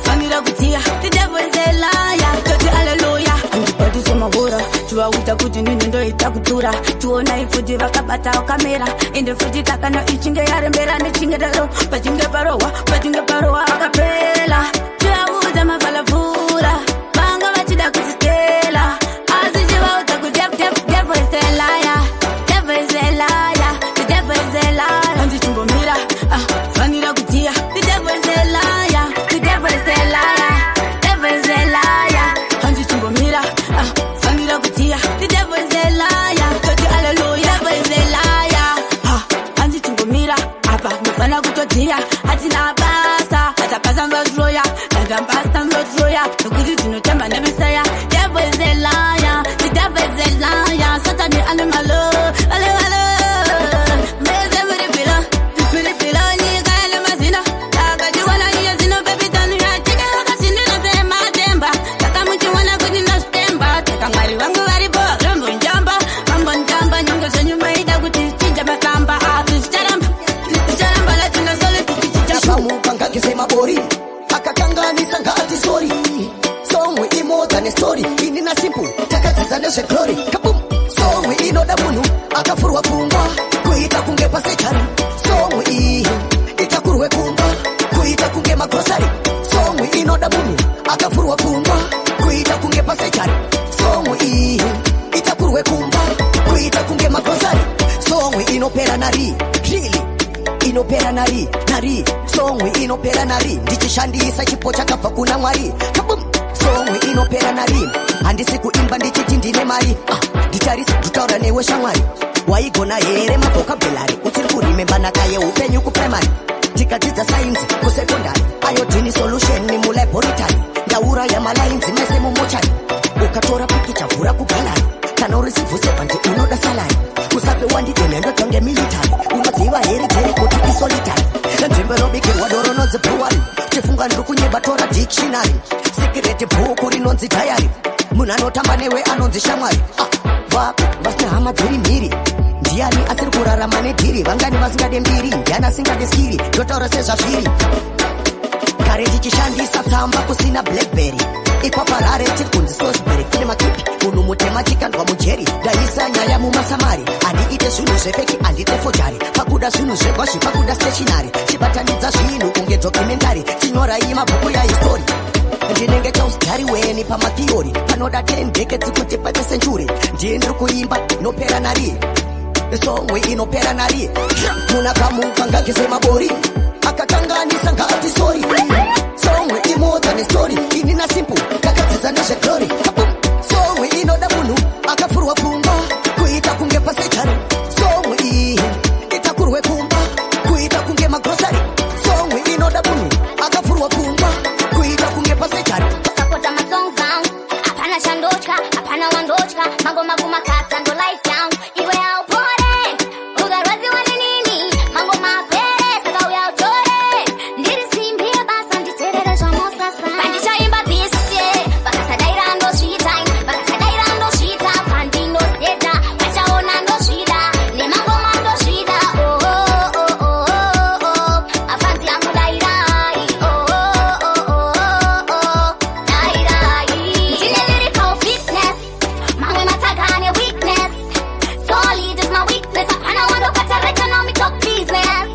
fanira kutia. The devil is a liar, toti hallelujah. Andipati somahora, tuwauta kuti nini ndo itakutura. Tuona ifuti vakabata wakamera. Inde futi takana ichinge yarembera nechinge daro. Pachinge parowa akapela. Tuwauza mavalapura. Banga vachida kutistela. Azichivauta ku devil is a liar. Devil is a liar. The devil is a liar. Anzichimbomira, fanira kutia. The devil is a liar. The devil is a liar. Devil is a liar. Anzichimbomira, fanira kutia. The devil is a liar. Toti hallelujah. Devil is a liar. Anzichimbomira, apa mufana kutotia. Hatina basa, atapasa mvazroya. Nagambasa mvazroya. Nokuti tinotamba nebisaya. Devil is a liar. The devil is a liar. Satani animalo. Alewalo. Meze muripila. Muripila ni kaele mazina. Akajiwana hiyo zino baby tani ya chike. Wakasindina sema temba. Takamuchi wana kudina stemba. Tekangari wangu waribo. Rambo njamba. Mambo njamba. Nyonga zenyu maida kuti chinja masamba. Tisharamba. Tisharamba la tina sole tukichicha. Chapamuka kisema bori. Akakanganisa ngati story. Songwe imo than a story. Inina simple. Takatiza neshe glory. Kaboom. Songwe inoda munu. Akafurwa kungwa. Kuita kunge pasechari. Songwe itakurwe kungwa. Kuita kunge magrosari. Songwe inoda munu. Akafurwa kungwa. Kuita kunge pasechari. Songwe itakurwe kungwa. Kuita kunge magrosari. Songwe inopera nari. Really. Inopera nari. Songwe inopera nari. Ndichishandisa chipo chakabva kuna Mwari. Kabum. Songwe inopera nari. Handisi kuimba ndichiti ndine mari. Nditarisi kutaura newe shamwari. Waigona here mavokabulary. Utiri kurimemba nhaka yeupenyu kuprimary. Tikadzidza sainzi kusekondari. Iodine solution ni mulaboratory. Ndaura yamalainzi mese mumochari. Ukatora pikicha vhura kugalari. Kana urisivhusebva ndi unoda salari. Kusape wandidene ndotonge military. Unoziva here jeri kuti isolitary. Nzvimbo inobikirwa doro nonzi brewery. Chifunga ndiri kunyeba tora dictionary. Secret bhuku rinonzi diary. Munhu anotamba newe anonzi shamwari. Vapo vasina hama dziri mhiri. Ndiani asiri kurarama nedhiri. Vangani vasingade mbiri. Ndiani asingade skiri. Ndotaura sezvazviri. Kare tichishandisa tsamba kusina blackberry. Ipaparare tiri kunzi sosberry. Kune makipi munhu mutema chikandwa mujeri. Ndaisa nyaya mumasamari. Handiite zvinhu zvefeki handite fojari. Pakuda zvinhu zvegwazvi pakuda stationary. Chibatanidza zvinhu kunge documentary. Chinyorai mabhuku yahistori. Ndinenge chausigari weni pamatheory. Panoda 10 decades kuti pate century. Ndiye ndiri kuimba inopera nari. Songwe inopera nari. Munakamuka ngageze mabori. Akakanganisa ngati story. Songwe imo than a story. Inina simple. Takadzidza nezve glory. Songwe inoda munhu. Akafurwa pfungwa. Kuita kunge pasechari. Songwe itakurwe kumba. Kuita kunge magrosari. Songwe inoda munhu. Akafurwa pfungwa. Kuita kunge pasechari. Sakota masong sound. Apana shandochka. Apana wandochka. Mango makata ndo life down. Iwe au pore. Ugarwazi wane nini. Mango mapere. Saka uya utore. Ndiri simbia basa nditerere jamosa sa. Pandisha imba this year. Bakasa daira ndo she time. Bakasa daira ndo she time. Pandi ndo steta. Wacha ona ndo shida. Ni mango mando shida. Oh oh oh oh oh oh. Afanti yangu dairai. Oh oh oh oh oh. Dairai. Tine lyrical fitness. Mango matagane weakness. Solid is my weakness. Apana wando kata economic talk business.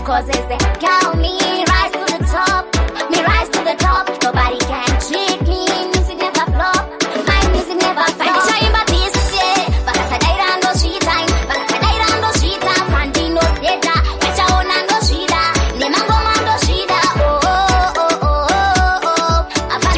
Cause it's the girl me rise to the top. Me rise to the top. Nobody can trick me. Music never flop. My music never flop. Pandisha imba this year. Bakasa daira ndo she time. Bakasa daira ndo she time. Pandi ndo steta. Wacha ona ndo shida. Ni mango mando shida. Oh oh oh oh oh oh. Afanti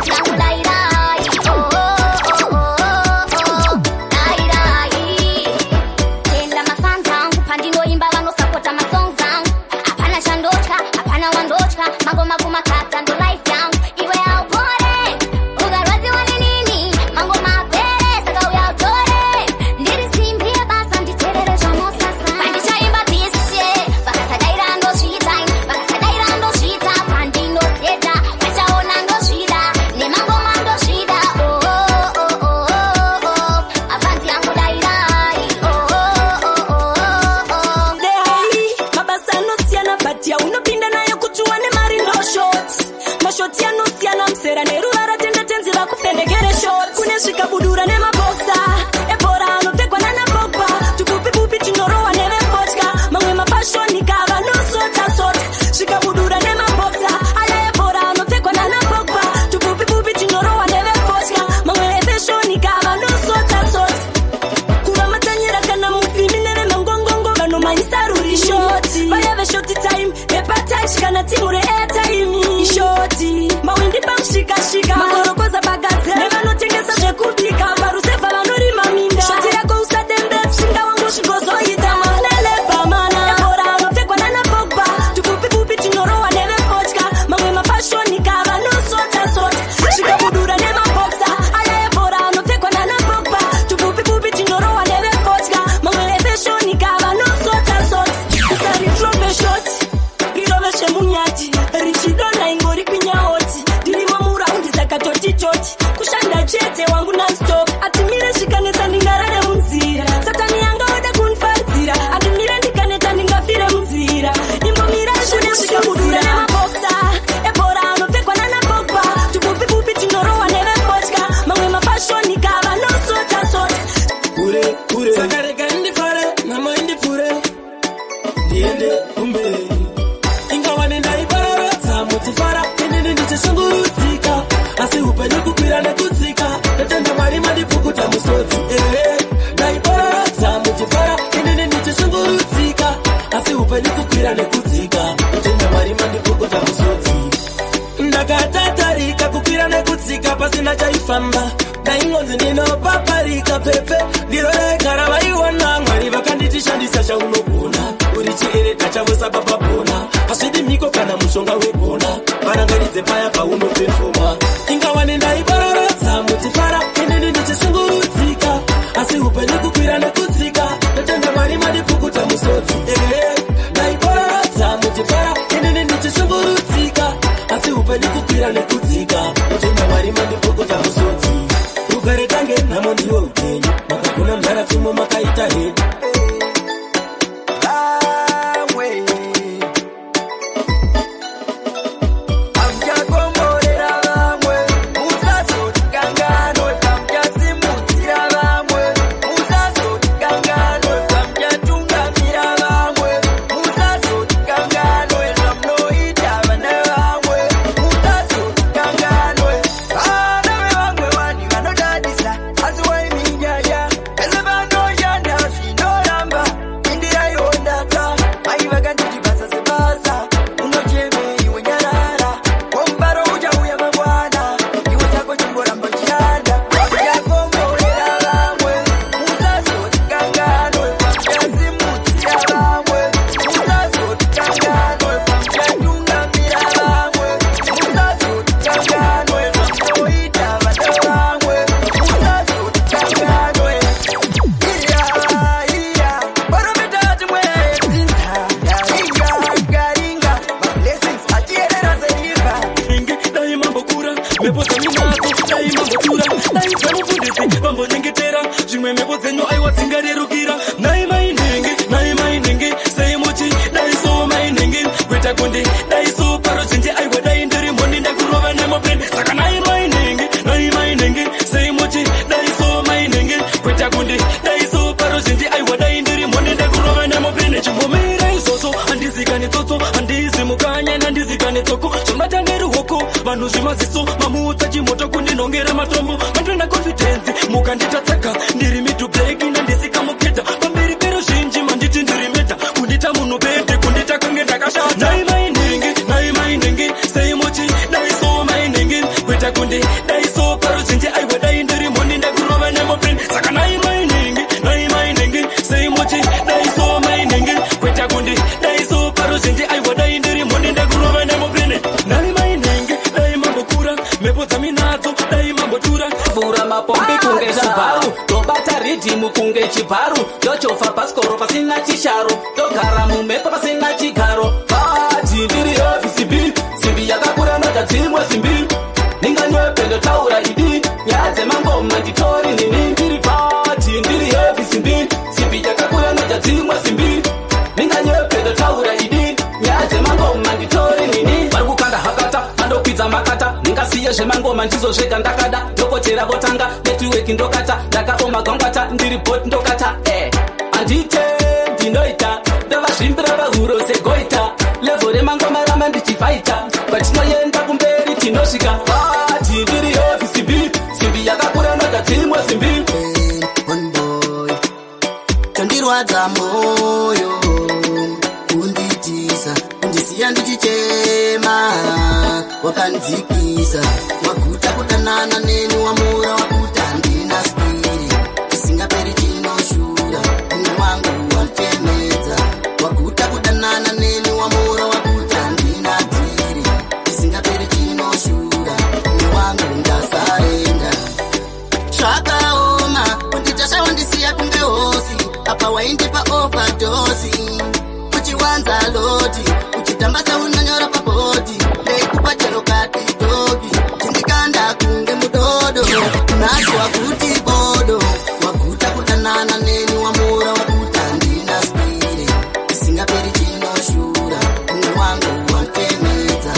shoti bayave shoti time nepatashikana timure airtime shoti mawindi pamshikashika makorokoza bagaze nevanotengesa zvekubika varusevha vanorima minda shoti yako usadembe shinga wangu shigozoita nelepamana ebora anopfekwa nana Pogba tupupipupi tinorowa nevepotya mamwe mafashonika vanosota-sota zvikabudura nemaboksa aya ebora anopfekwa nana Pogba tupupipupi tinorowa nevepotya mamwe efeshonika vanosota-sota usariflombe shoti rirove zvemunyati richidona ingori kwinyaoti ndirimo muraundi zakatoti-toti kushanda chete wangu nanstop atimire zvikanetsa ndingarare munzira satani yanga oda kunfadzira atimire ndikaneta ndingafire munzira imbomira zvine zvikabudura nemaboksa ebora anopfekwa nana Pogba tupupipupi tinorowa nevepotya mamwe mafashonika vanosota-sota kure sakareka ndifare nama indifure ndiende kumberi ingawane ndaiparadza mutifara inini ndichisungurudzika asi upenyu kukwira nekudzika ndatenda Mwari mandipukuta musodzi ndaiparadza mutifara inini ndichisungurudzika asi upenyu kukwira nekudzika ndatenda Mwari mandipukuta musodzi ndakatatarika kukwira nekudzika pasina chaifamba ndaingonzi ndinopaparika pepe ndiro raigara vaiona Mwari vakanditishandisa chaunogona uri chiereta chavosa papapona hazvidi mhiko kana mushonga wegona varangaridze paya paunopefuma ingawane ndaipararadza mutifara inini ndichisungurudzika asi upenyu kukwira nekudzika ndatenda Mwari mandipukuta musodzi ndaiparadza mutifara inini ndichisungurudzika asi upenyu kukwira nekudzika ndatenda Mwari mandipukuta musodzi rugare tange nhamo ndiwo upenyu makagona mharatsumo makaita henyu vanhu zvimaziso mamutsa chimoto kundinongera matombo mandona confidence mukanditatsaka ndiri midubheki nandisikamuketa pamberi pero zhinji manditi ndiri meta kundita munhu pete kundita kunge ndakashata nai mainenge seimuchi daiso mainenge kuita kundi daiso paro zhinji aiwa dai ndiri mhoni ndakurova nemopeni saka nai mainenge seimuchi daiso mainenge kuita kundi daiso paro zhinji aiwa dai ndiri mhoni ndakurova nemopeni nai mainenge dai mambokura mepo dzaminadzo dai mambotura vura mapombi kunge chibharu tobata ridhimu kunge chibharu tochofa paskoro pasina chisharo togara mumhepo pasina chigaro bati ndiri FCB simbi yakakura nogadzimwe simbi ninganyepe ndotaura idi nyaya dzemangoma nditori nini ndiri bati ndiri FCB simbi yakakura nogadzimwe simbi ninganyepe ndotaura idi nyaya dzemangoma nditori nini vari kukanda hakata andokwidza makata ndingasiye zvemangoma ndizozvega ndakada dhokotera votanga netiweki ndokata ndakaoma gwangwata ndiri bot ndokata handite ndinoita ndavazvimbira vahuro segoita levo remangoma rama ndichivhaita patinoenda kumberi tinosvika bati ndiri FCB simbi yakakura nogadzimwe simbi tondirwadza moyo wakandzikisa waguta kudanana neni wamura wakuti handina spiri isingaperi chinoshura mumwe wangu watemedza waguta kudanana neni wamura wakuti handina dziri isingaperi chinoshura mumwe wangu ndasaenda zvakaoma kuti chashavandisiya kunge hosi apa waindipa overdose uchiwanza loti uchitamba seunonyora pabhoti ndeikupa chero kaditoki chindikanda kunge mudodo nasi wakuti bodo waguta kudanana neni wamura wakuti handina spiri isingaperi chinoshura mumwe wangu watemedza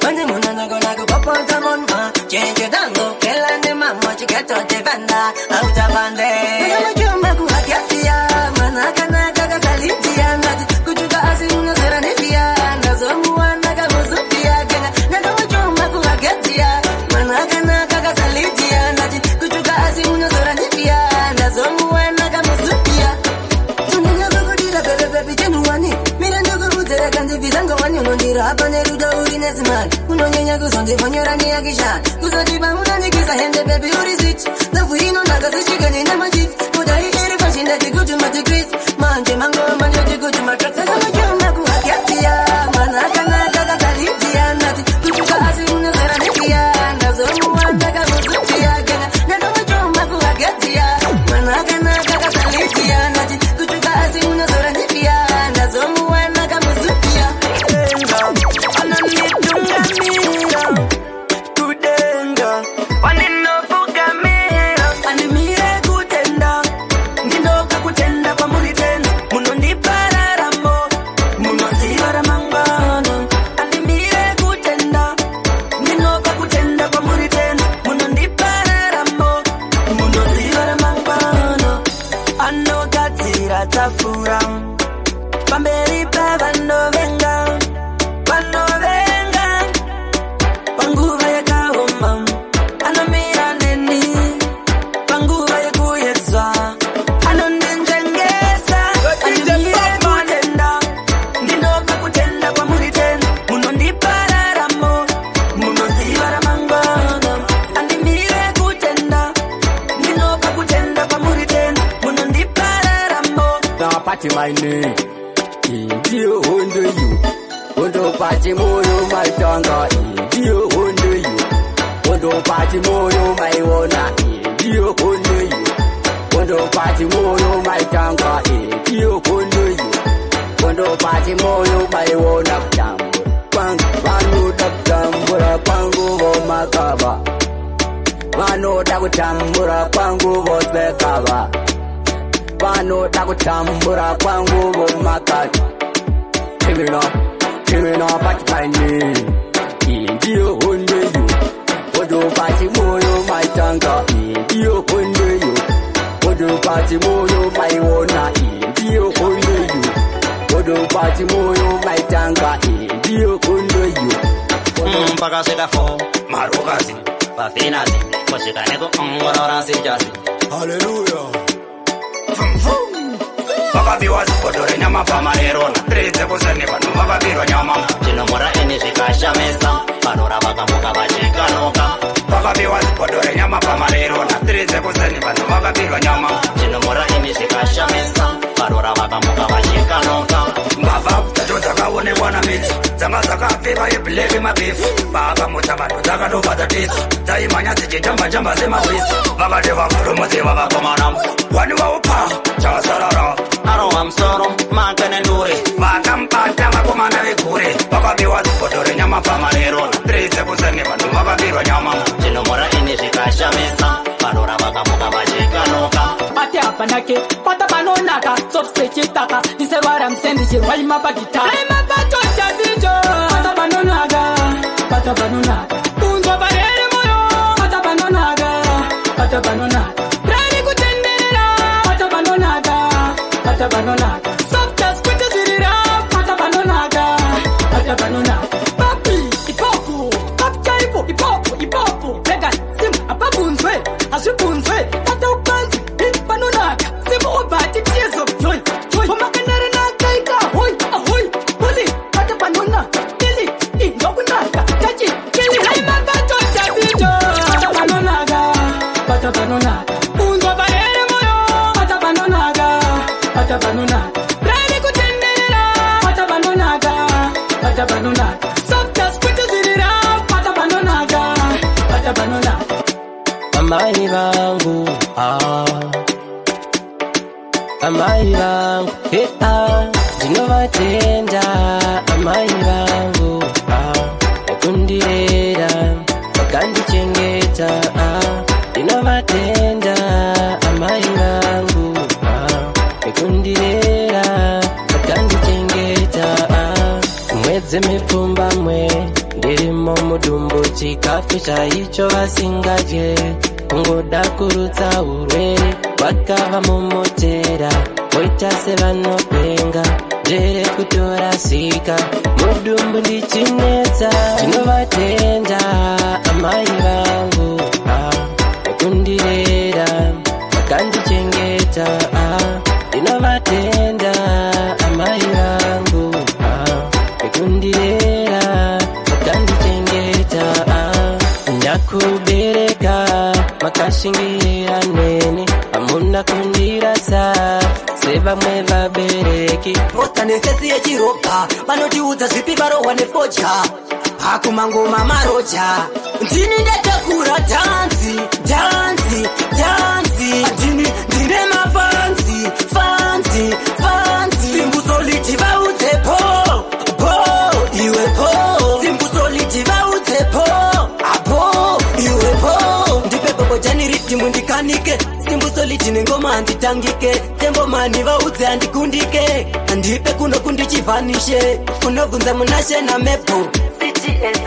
Manje munanagona kupopota monma Chenje dango kela ne mama chiketo te banda Auta bande Mujuma kuhakiatia Manakana kaka salitia Nati kuchuka asi unasera nefia Nazomu wanaga muzupia Kenga nana mujuma kuhakiatia Manakana kaka salitia Nati kuchuka asi unasera nefia Nazomu wanaga muzupia Tunanya kukudira bebe bebe jenuwani Mira ndogo utere kanzi vizango wani Unondira hapa neruda uri nesimani Unonyenya kuzonde fonyora ni yakisha Kuzadiba unanikisa hende baby uri switch Lafu ino naga sichikani na majit Muda iri fashinda jikutu matikris Manje mango manje jikutu matrak Saka majuma kuhakiatia Manaka naka salitia Nati kuchuka asi unasera nefia Nazomu wanaka muzupia Kenga naka majuma kuhakiatia Manaka naka salitia Nati kuchuka asi unasera nefia Nazomu wanaka muzupia Pamberi pa vanovenga panguva yakaoma anomira neni panguva yekuyedzwa anondinjengesa andimire kutenda ndinoka kutenda kwamuri tena munondipararamo munoziva ramangwana andimire kutenda ndinoka kutenda kwamuri tena munondipararamo Pati maine Indio hondo you Hondo pati moyo maitanga Indio hondo you Hondo pati moyo maiona Indio hondo you Hondo pati moyo maitanga Indio hondo you Hondo pati moyo maiona Vanoda kutambura kwangu vomakava Vanoda kutambura kwangu vosekava Vanoda kutambura kwangu vomakati Chimina pati paine Indio hondo you Hondo pati moyo maitanga Indio hondo you Hondo pati moyo maiona Indio hondo you Hondo pati moyo maitanga Indio hondo you Mpaka seka fo Marukazi Vafinazi Koshika neko Ngonoransi jasi Hallelujah Vakabiwa zikodore nyama pamarerona Tridze kuseni vanu vakabirwa nyama Chinomura ini zvikashamisa Vanora vakamuka vachikanoka Vakabiwa zikodore nyama pamarerona Tridze kuseni vanu vakabirwa nyama Chinomura ini zvikashamisa Vanora vakamuka vachikanoka Mbava tacho dzakaonekwa na miti Dzanga dzakapfeka yebleki mabifu Vakamuta vanhu dzakatobata tisi Dzaimanya dzichitamba semawisi Vakati vakurumudzi vavakomana Wani vaupa chasarara Aroha msoro makane ndure Vakampata vakomana vekure Vakabiwa zikodore nyama pamarerona Tridze kuseni vanhu vakabirwa nyama Chinomura ini zvikashamisa Vanora vakamuka vachikanoka Pati apa nake, pata panonaka Sopse chitaka, diserwara msendi chirwa imapa gitara Aima pato chabijo Pata panonaka Unzo barere moyo Pata panonaka Rani kutenderera Pata panonaka Soptas kwete zirira Pata panonaka Papi, ipopu Papi charipo, ipopu Vegan, sim, apabunzwe Asibunzwe, pata ukanzi Panonaka, sim, obati Tears of joy Pumakanara naka ika Hoi, ahoy, puli Pata panonaka, dili, ingokunaka Kachi panonaka, pata panonaka. Sometimes kutizirira, pata panonaka, pata panonaka. Amai vangu, amai vangu, ndinovatenda amai vangu, kundirera, vakandichengeta, ndinovatenda amai vangu, kundirera, vakandichengeta, mwedze mipfumba mwe, ndirimo mudumbu chikafu chaicho vasingadye, kungoda kurutsa urwere, vakava mumotera, voita sevanopenga, njere kutorasika, mudumbu ndichinetsa, ndinovatenda amai vangu, kundirera, vakandichengeta, ndinovatenda amai vangu, kundirera, vakandichengeta, ndakubereka, makashingira nene, amuna kundirasa, sevamwe vabereki. Rota nefesi yechiropa, vanotiudza zvipi varohwa nefoja, hakumangoma maroja. Ndini ndatakura dhanzi, dhanzi, dhanzi. Ndini ndine mafanzi, fanzi, fanzi. Simbusoliti vaudze po, po, iwe po. Simbusoliti vaudze po, apo, iwe po. Ndipe bobo jani ritimu ndikanike, simbusoliti nengoma handitangike. Tembo mani vaudze handikundike, ndipe kuno kundichivanishe. Kunobvunza munashe na mepo,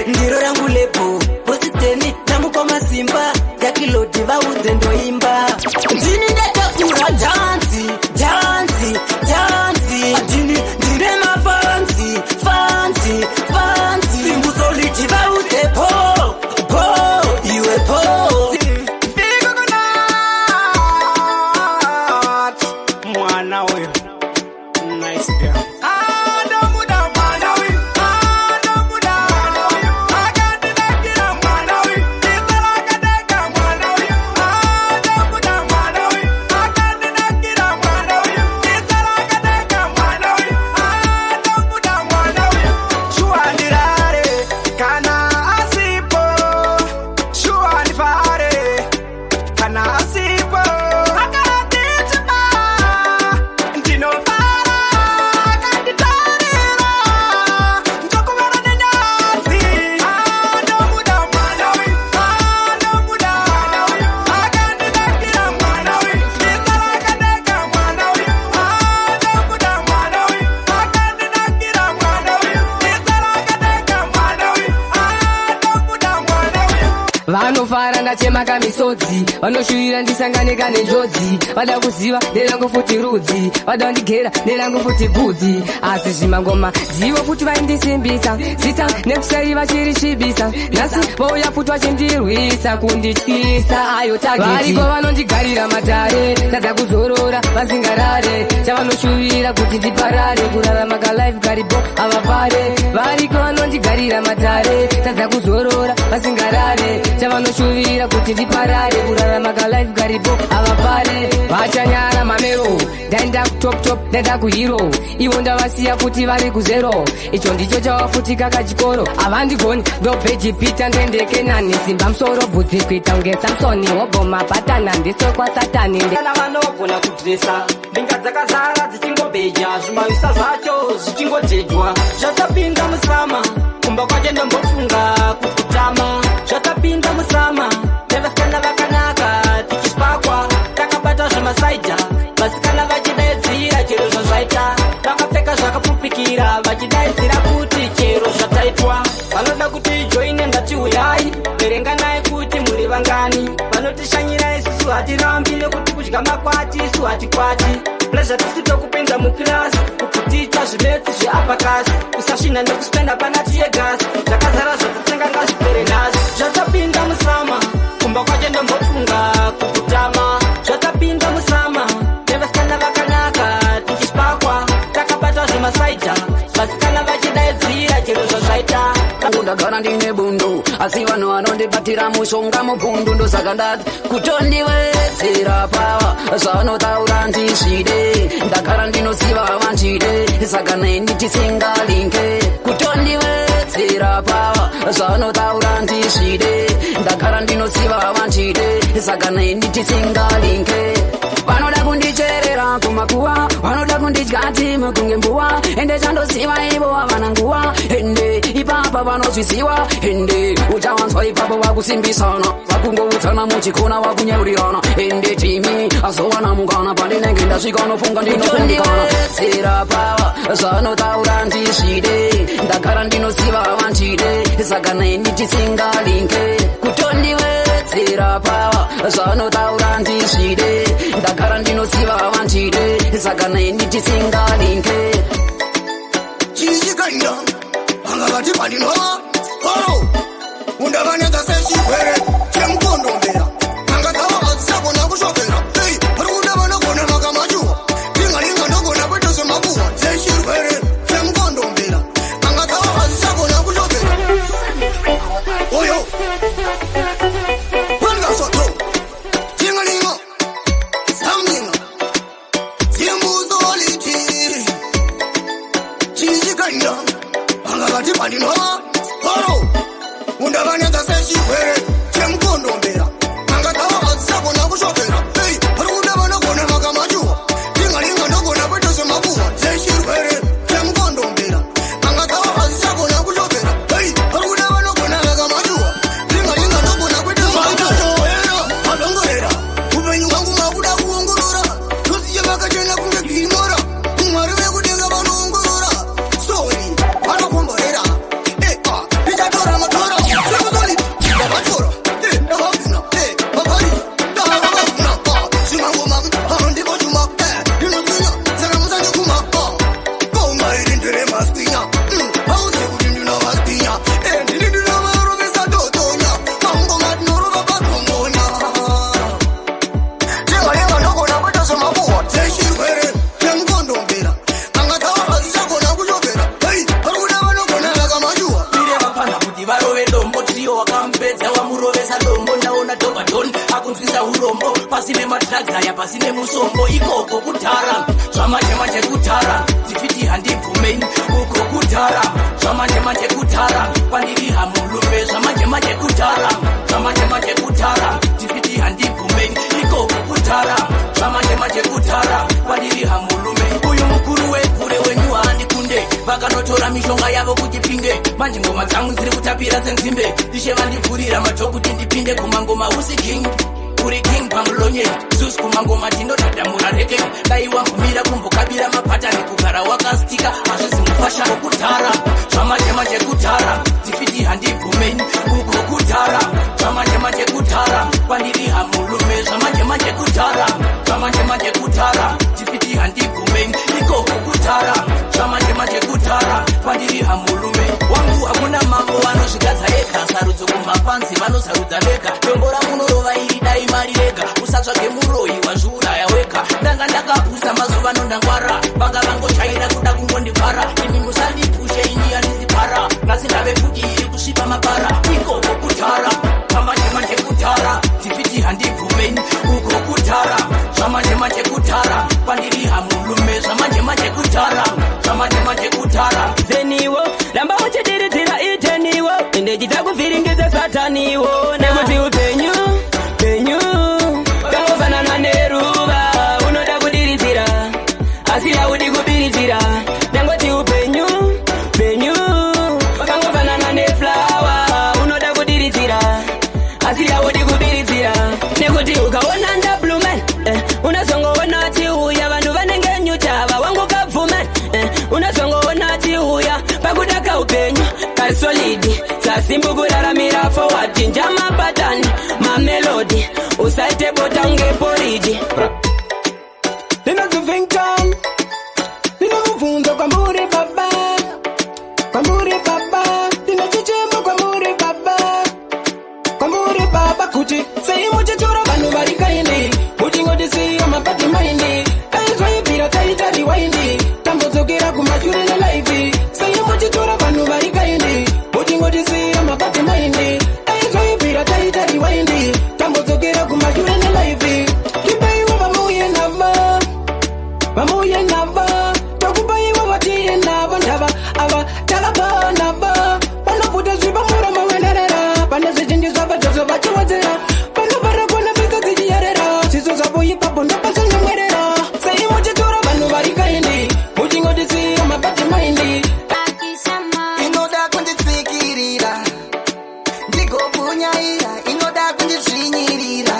ndiro rangu lepo. Positeni namukoma simba, yakiloti vaudze ndoimba. Ndini ndatakura dhanzi, dhanzi, dhanzi. Ndini ndine mafanzi, fanzi, fanzi. Simbusoliti vaudze po, po, iwe po. Mwana uyo, nice girl. Vanofara ndachemaka misodzi, vanoshuwira ndisanganika nenjodzi. Vada kuziva nerangu futi rudzi, vada kundigera nerangu futi bvudzi. Asi zvimangoma dzivo futi vaindisimbisa, zita nekusai vachirishibisa. Nhasi vouya futi vachindirwisa, kundityisa ayo tageti. Variko vanondigarira matare, tadza kuzorora vasingarare. Chavanoshuwira kuti ndiparare, kurarama kalife karibo havapare. Variko vanondigarira matare, tadza kuzorora vasingarare. Chavanoshuwira kuti ndiparare, kurarama kalife karibo havapare. Vachanyara mamero, ndaenda kutop top, ndaenda kuhero. Ivo ndavasiya futi vari kuzero, icho ndicho chavafutika kachikoro. Havandigoni ndobheji pita ndendeke nani, simba musoro bvudzi kuita unge Samsoni. Woboma patana ndiso kwa satani. Kana vanogona kudresa, mbinga dzakazara dzichingobheja, zvimavisa zvacho zvichingodzedwa. Zvatapinda musama, kumba kwacho ndombofunga kukutama. Zvatapinda musama, nevasikana vakanaka tichispakwa, takabata zvemasaija, vasikana vachidaidzira chero zvazvaita. Vakapfeka zvakapfupikira vachidaidzira kuti chero zvataitwa. Vanoda kuti joine ngatiuyai, verenganai kuti muri vangani. Vanotishanyira isusu hatirambi, nekuti kudya makwati isu hatikwati. Plezha tisi tokupinza mukirasi, kukuticha zvimetsi zveapakasi. Kusasvina nekuspenda pana tiye gasi, zvakazara zvatotsenga ngazvipere nhasi. Zvatapinda musama, kumba kwacho ndombofunga kukutama. Zvatapinda musama, nevasikana vakanaka tichispakwa, takabata zvemasaija, vasikana vachidaidzira chero zvazvaita. Ndagara ndine bundo, asi vanhu vanondibatira mushonga mupundu. Ndosaka ndati kutondiwedzera pawa, zvanotaura ndizvide. Ndagara ndinoziva vandide, saka nenditi singalinke kutondiwedzera pava zvanotaura ndizvide ndagara ndinosiva vanchide saka nenditi singalinke vanoda kundicherera kumakuva vanoda kundidyati mukunge mbuva ende chandosiva ivo havana nguva ende ipapa vanozviziva ende uchawanzwa ipapo vakusimbisana vakungoutsana muchikona vakunyaurirana ende timi azowana mukana pandinenge ndasvika nofunga ndinofungikana tsera pava zvanotaura ndizvide ndagara ndinosiva vanchide saka nenditi singalinke kutondiwedzera pava zvanotaura ndizvide ndagara ndinosiva vanchide saka nenditi singalinke chichikanya angavati pandinova oro undavanedza sechirwere chemukondombera angadzava vadzisagona kushopera ei vari kuda vanogona makamachuwa tingalinga ndogona kwete zvemakuhwa sechirwere chemukondombera angadzava vadzisagona kushopera oyo pangasoto tingalinga samninga zimbuzoliti chichikanya angavati pandinova oro undavanedza sechirwere chemukondombera angadzava vadzisagona kushopera ei vari kuda vanogona makamachuwa tingalinga ndogona kwete zvemakuhwa sechirwere chemukondombera angadzava vadzisagona kushopera ei vari kuda vanogona makamachuwa tingalinga ndogona kwete zvemakuhwa adongorera upenyu hwangu makuda kuongorora tosiye vakachena kunge gimora mwari vekudenga vanoongorora sori vanokomborera ndichatora matora ndavatora ndavavina vavhari ndavavina zvimangoma ndivotuma ndinosinya saka musandikuma komairi nderemasinya hauze kuti ndinovasinya ndini ndinovarovesa totonya mangoma ndinorova patongonya tingalinga ndogona kwete zvemakuhwa dzechirwere chemukondombera angadzava vadzisagona kushopera ei vari kuda vanogona vakamachuwa ire vapana kuti varove dombo tiyo wakamupedza wamurovesa dombo ndaona dhobhadhoni akunzwisa urombo pasine madhagaya pasine musombo ikoko kudhara zvamanje-manje kudhara dzifiti handibvumei uko kudhara zvamanje-manje kudhara kwandiri hamulume zvamanje-manje kudhara zvamanje-manje kudhara dzifiti handibvumei ikoko kudhara zvamanje-manje kudhara kwandiri hamulume uyu mukuru wekure wenyu haandikunde vakanotora mishonga yavo kuti pinge manje ngoma dzangu dziri kutapira senzimbe ishe vandivhurira madho kuti ndipinde kumangoma usi king uri king pamulonye sus kumangoma tinodhadhamura reke dai wagumira kumbokabira mapatani kugara wakastika hazvizi mufasha wokudhara zvamanje-manje kudhara dzifiti handibvumeni uko kudhara zvamanje-manje kudhara kwandiri hamulume zvamanje-manje kudhara zvamanje-manje kudhara dzifiti handibvumeni ikoko kudhara zvamanje-manje kudhara kwandiri hamulume wangu hakuna mambo vanozvigadza ega sarudzo kumapanzi vanosarudza vega dombo ramunorova iri dai mari rega usatsvage muroyi wazviuraya wega ndanga ndakapusa mazuva nondangwara vanga vangochaira kuda kungondivhara imi musandipushe ini handizipara nhasi ndave futi iri kusvipa mabara ikoko kudhara zvamanje-manje kudhara dzifiti handibvumeni uko kudhara zvamanje-manje kudhara kwandiri hamulume zvamanje-manje kudhara zvamanje-manje kudhara zeniwo ramba uchidiridzira iteniwo ende chitakuvhiringidza sataniwo nekuti upenyu kangofanana neruva unoda kudiridzira asi haudi kubiridzira nangoti upenyu kangofanana neflawa unoda kudiridzira asi haudi kubiridzira nekuti ukaona ndablumen unazongoona chiuya vanhu vanenge nyutava wangu kabvumen unazongoona chiuya pakuda kaupenyu kasolidi sasimbukurararamira forward njamapatani mamelodi usaite bota ungeporidi ndinozivhinkan ndinomubvunzo kwamburi baba ndinochichemo kwamburi baba kuti sei muchitora vanhu vari kaindi muchingodisiya mapati maindi kaizvaibvira taita riwaindi tambodzokera kumashure nelaifi sei muchitora vanhu vari kaindi muchingodisiya mapati maindi kaizvaibvira taita riwaindi tambodzokera kumashure nelaifi kipaiwa vamuye nava tokupaiwa vati ava takapana ba panobuda zvipa muroma wenderera pane zvizhinji zvabvadzo vachiwedzera panobvara kuona pesa dzichiyerera zviso zvavo ipapo ndopasonyamwerera sei muchitora vanhu vari kaindi muchingodisira mabati maindi inoda kunditsikirira ndigobunyaira inoda kunditsvinyirira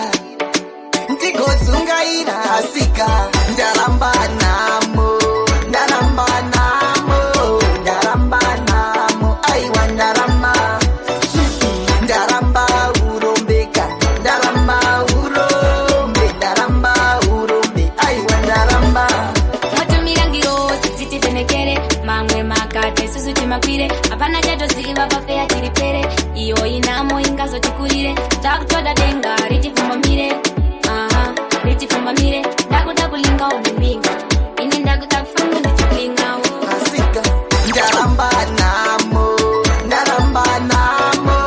ndigodzungaira asika ndaramba namo ndaramba namo ndaramba namo aiwa ndaramba ndaramba urombeka ndaramba urombe ndaramba urombe aiwa ndaramba matumira ngirosi dzitivhenekere mamwe makata isusu timakwire hapana chatoziva pafeya tiripere iyo inamo ingazotikurire takutoda denga ritifumamire ritifumamire ndakuda kulinga umimbinga ini ndakuda kufunga ndichikulingawo asika ndaramba namo ndaramba namo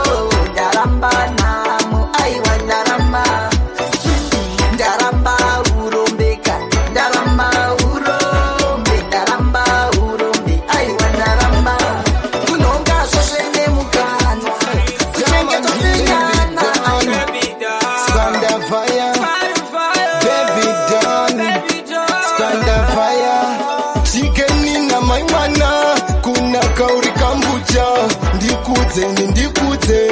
ndaramba namo aiwa ndaramba ndaramba urombeka ndaramba urombe ndaramba urombe aiwa ndaramba kunonga zvosvene mukana kuchengetosinyana Skanda fire, baby done. Skanda fire, chikeni na maimana. Kuna kauri kambucha, ndikudze,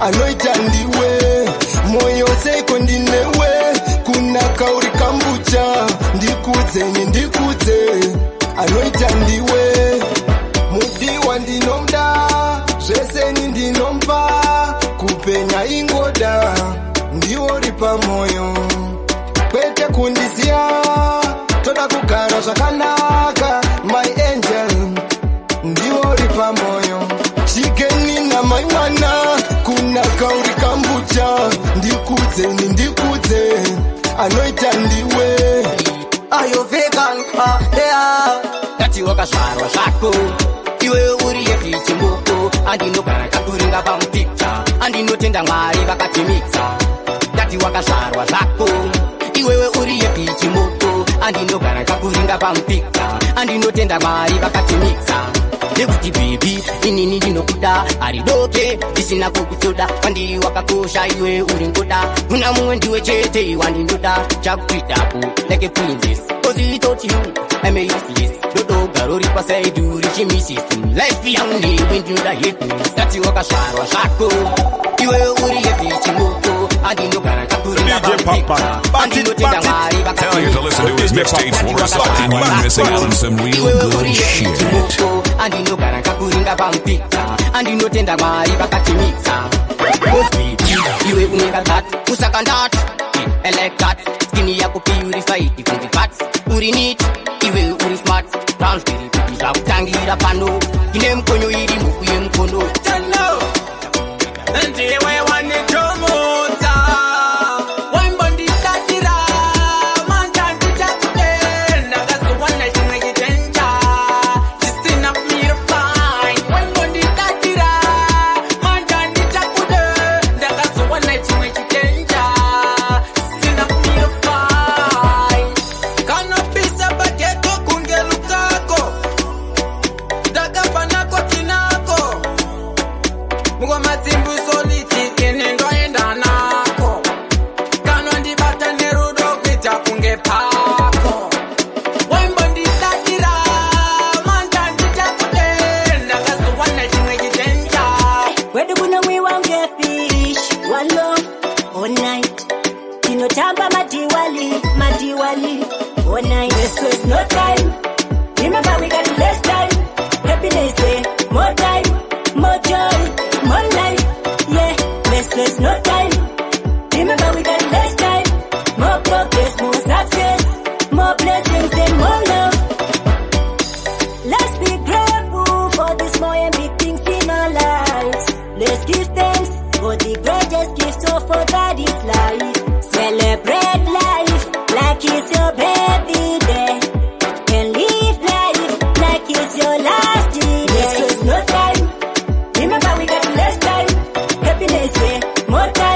anoita ndiwe. Moyo seko ndinewe, kuna kauri kambucha, ndikudze, anoita ndiwe. Mudiwa ndinomda, zveseni ndinomba, kupenya ingoda. Ndiwori pamoyo kwete kundisiya toda kugara zvakanaka my angel ndiwori pamoyo chikeni na mai mwana kuna kauri kambucha ndikudze anoita ndiwe ayo vegan tati wakazvarwa zvako iwe uri yepichimuko andinogara kakuringa pamupicha andinotenda mwari vakatimikisa tati wakazvarwa zvako iwewe uri yepichimuko andinogara kakuringa pamupicha andinotenda mwari vakatimikisa nekuti bhebi inini ndinokuda ari doke ndisina kukutoda kwandiri wakakosha iwe uri ngoda kuna mumwe ndiwe chete wandindoda chakuitapo like a princess cause he taught you I'm a useless dodo garori pasaidu richimisi life yangu ndinoda happiness tati wakazvarwa zvako iwe uri yepichimuko andinogara kakuringa pamupicha andinotenda mwari Tell you to listen to his mixtapes for stopping you missing out on some real good shit. andinogara kakuringa pamupicha andinotenda mwari vakatimikisa iwe unenga that kusaka ndat I like that skinny yako purified from the fats uri neat iwe uri smart transparent kuti zvakutangira pano ine mkonyo iri muku yemkono ndiwe wanitomudza waimbonditatira manja ndichakutenda ndakazowana chimwe chitenja chisina kumira fine waimbonditatira manja ndichakutenda ndakazowana chimwe chitenja chisina kumira fine kanopisa bageto kunge lukako ndakapanako tinako mungwa matsimbu soliti inendo enda nako kanondibata nerudo kuita kunge pako waimbonditatira manja ndichakutenda kazowana chimwe chitenja wedu kuno mwiwa ungefish walo all night tinotamba madiwali all night this was no time remember we got less time happiness more time more joy more life yeah less no time remember we got less time more progress more success more blessings and more love let's be grateful for the small and big things in our lives let's give thanks for the greatest gift of all that is life celebrate life like it's your birthday and live life like it's your last day this was no time remember we got less time happiness more time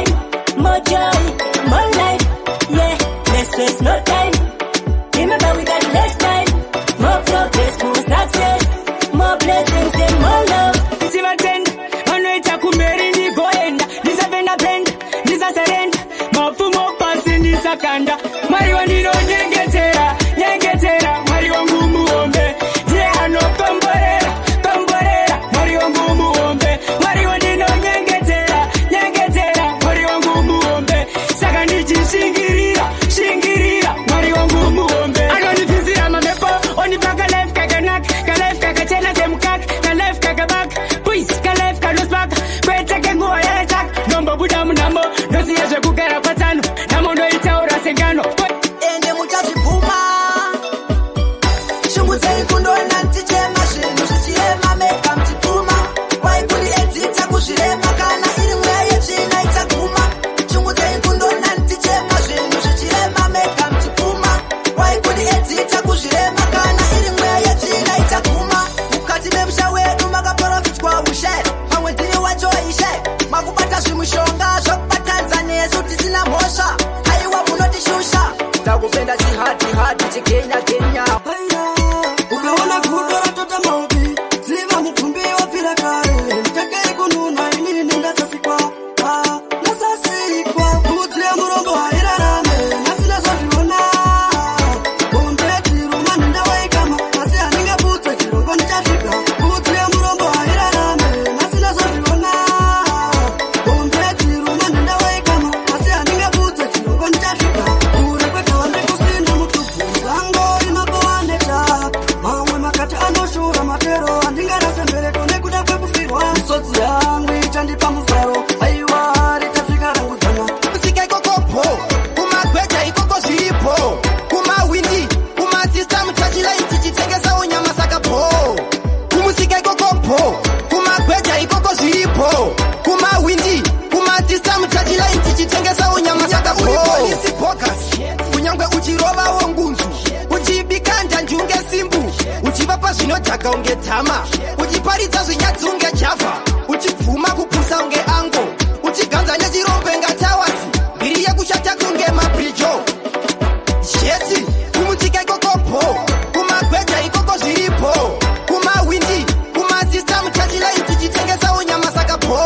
matero andingarasembere kune kuda kwekufirwa misodzi yangu ichandipa mufaro aiwa ritasvika rangudzana kusika ikokopo kumagweja ikoko zviripo kumawindi kumasystem chachilaiti chitengesawo nyama sakapo kumusika ikokopo kumagweja ikoko zviripo kumawindi kumasystem chachilaiti chitengesawo nyama sakapo polisi bogas kunyangwe uchirovawo ngunzu uchibika njanjunge simbu uchivapa zvinodhaka unge tama uchiparidza zvinyadzi unge javha uchibvuma kupusa unge ango uchiganza nechirombe ngatawazi mbiri yekushata kunge mabrijo jeti kumusika ikokopo kumagweja ikoko zviripo kumawindi kumasystem chachilaiti chitengesawo nyama sakapo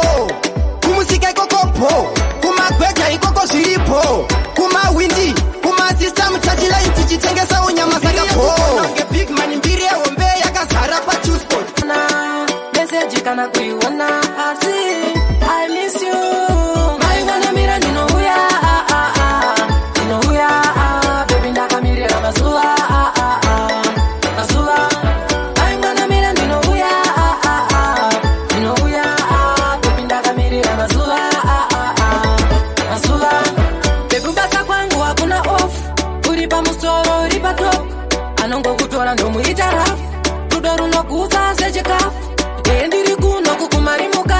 kumusika ikokopo kumagweja ikoko zviripo kumawindi kumasystem chachilaiti chitengesawo nyama sakapo big man mbiri yehombe yakazara pachusport message kana kuiona asi I miss you maingana mira ndinouya baby ndakamirira mazuva maingana mira ndinouya baby ndakamirira mazuva baby basa kwangu hakuna off uri pamusoro uri patop anongokutora ndomuita rafu rudo runokuza sechikafu ndiri kuno kukumarimuka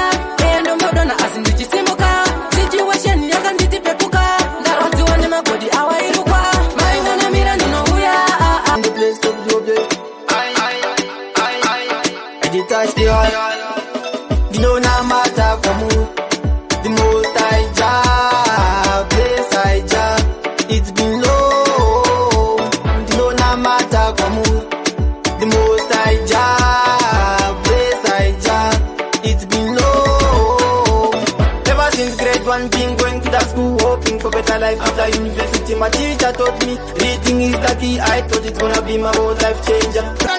ndomodona asi ndichisimuka situation yakanditi pepuka ndarwadziwa nemagodi awairukwa mainganamira ndinouya ndinona mata kwamu the most I job place I job it's been low ndinona mata kwamu the most I job place I job it's been low ever since grade 1 been going to the school hoping for better life after university my teacher taught me reading is the key I thought it's gonna be my whole life changer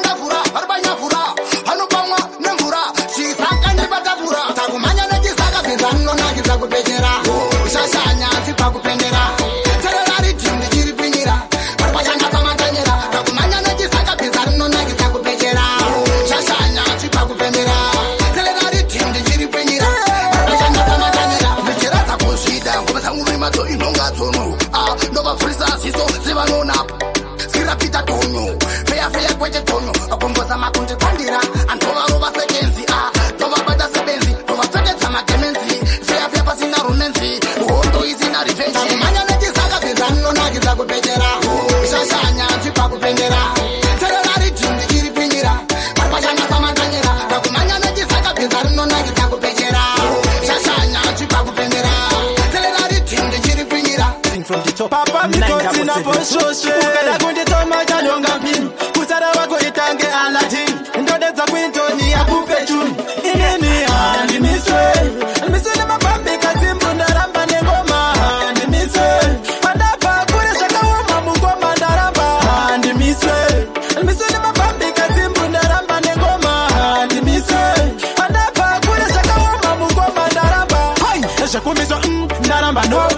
Papa mikosi na poshoshe ukada kunditoma chanonga mpini kusara wako itange alatin ndodeza kwintoni ya kupe chuni inini ndimiswe na mapambi kazimbu ndaramba nengoma ndimiswe mandapa kure shakawoma mungoma ndaramba ndimiswe na mapambi kazimbu ndaramba nengoma ndimiswe mandapa kure shakawoma mungoma ndaramba eshakumiswa ndaramba no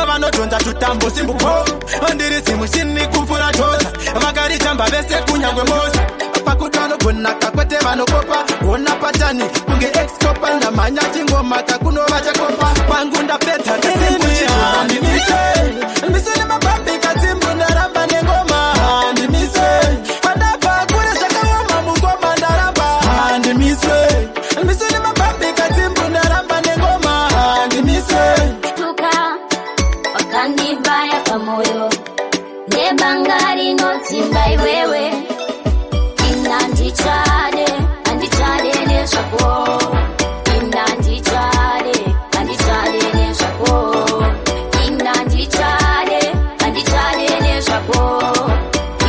vanodhonza tutambo simbupo ndiri zimushini kumfura toza vakarichamba vese kunyangwe moza pakutanogona kwete vanokopa ona patani kunge excopa ndamhanya chingoma takunova chakopa kwangu ndapedza ndimise nemabambi kazimbu ndaramba nengoma ndimise mandapa kure zvakaoma mungoma ndaramba ndimise nemabambi kazimbu ndaramba nengoma ndimise wakandibaya pamoyo nebangari notsimba iwewe inandichade nezvako inandichade nezvako inandichade nezvako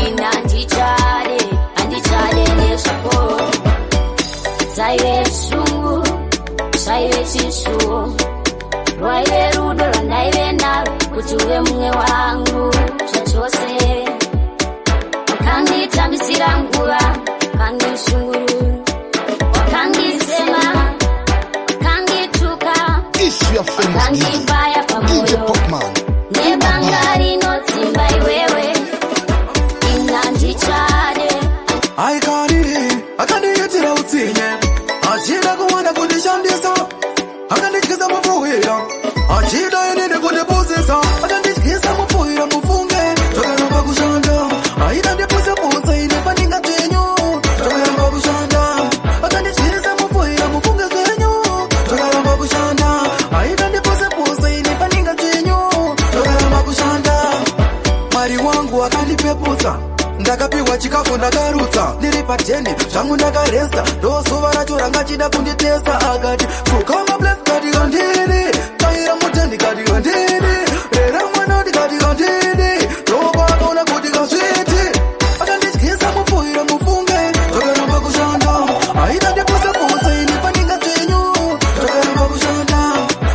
inandichade nezvako dzaive shungu zvaive chishuwo rwaive rudo rwandaive naro kuti uve mumwe wangu zvachose wakanditambisira nguva wakandishungururu wakandisema wakandituka wakandibaya pamoyo nebanga rinotsimba iwewe inandichade I can't pateni zvangu ndakaresta ndozuva racho rangachida kunditesta akati fukama bless kati kandini kaira mutendi kati kandini rera mwanoti kati kandini ndopakona kuti kasviti akandityisa mupfuira mufunge takaramba kushanda aita ndipusepuse ini paninga dzenyu takaramba kushanda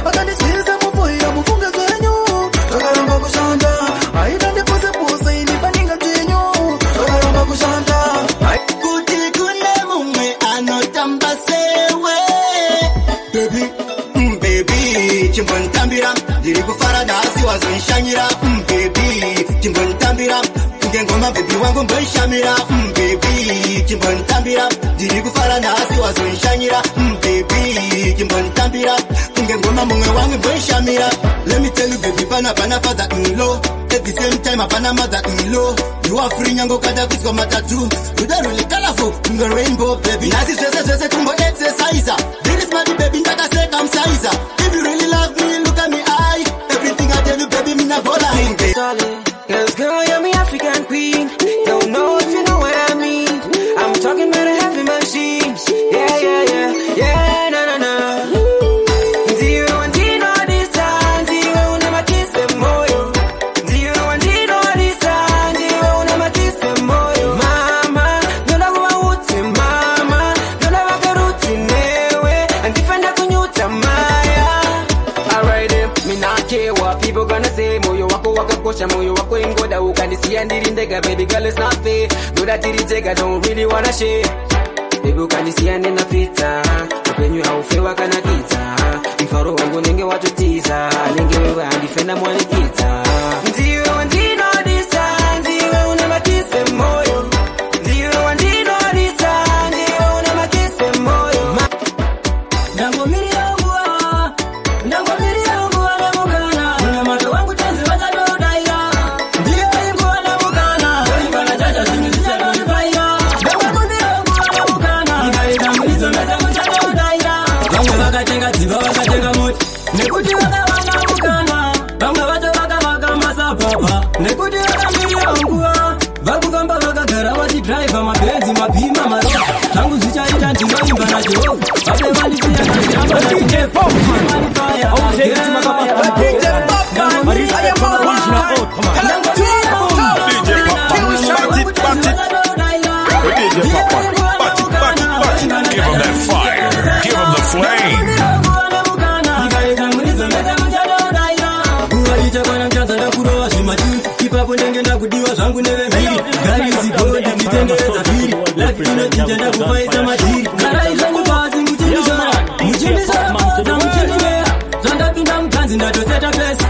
akandityisa mupfuira mufunge dzenyu takaramba kushanda aita ndipusepuse ini paninga dzenyu takaramba kushanda kuti kune mumwe anotamba sewe baby chimbonitambira ndiri kufara nhasi wazonishanyira baby chimbonitambira kunge ngoma bebi wangu mbonishanyira baby chimbonitambira ndiri kufara nhasi wazonishanyira baby chimbonitambira kunge ngoma mumwe wangu mbonishanyira. Let me tell you baby pana father in law at the same time apana mother in law. You are free nyango kada kusko matatu you don't really colorful kunge rainbow baby nasi zwese tumbo exerciser this is my baby ndaka circumciser. If you really love me look at me eye everything I tell you baby me na bola hinge solid. Cause girl, you're my African queen. Don't know if you know what I mean. I'm talking about a heavy machine. Yeah, na. Zero and Dino this time. Zero and my kiss them moyo. Zero and Dino this time. Zero and my kiss them moyo. Mama, don't have a wuti mama. Don't have a karuti newe. And defender kunyuta maya. Alright then, me not care what people gonna say. Moyo wako wakakosha, moyo wako ingoda. Ukanisia ndirindega, baby girl is not fair. Do that tiritega, don't really wanna share. Baby ukanisia nena pita. Upenyu haufewa kana kita. Mfaro wangu nenge watutiza. Nenge wewe andifenda mwani kita. Zero and Dino this time. Zero and my kiss them moyo. Zero and Dino this time. Zero and my kiss them moyo. Dango miri yangua. Dango miri yangua na mugana. Una mato wangu tenzi waza dodaira. Ndiyo yangua na mugana. Wengana jaja zimizisha dodibaya. Dango miri yangua na mugana. Ikaida mwizo meza mcha dodaira. Wangu wakatenga tiba wakatenga moti. Nekuti waka wana mugana. Wangu waka masapapa. Nekuti waka miri yangua. Vakugamba vakagara vachidriva mabenzi mapima maroa tangu zvichaita ndinoimba nacho vape Give him that fire. Give him the flame. Ipapo ndengenda kudiwa zvangu nevemhiri gari zibode nditengereza phiri lafi inochinja ndakufaisa madhiri garai zvangu pasi muchindishora muchindishora muchindimeya zvandapinda mukanzi ndatoseta pesa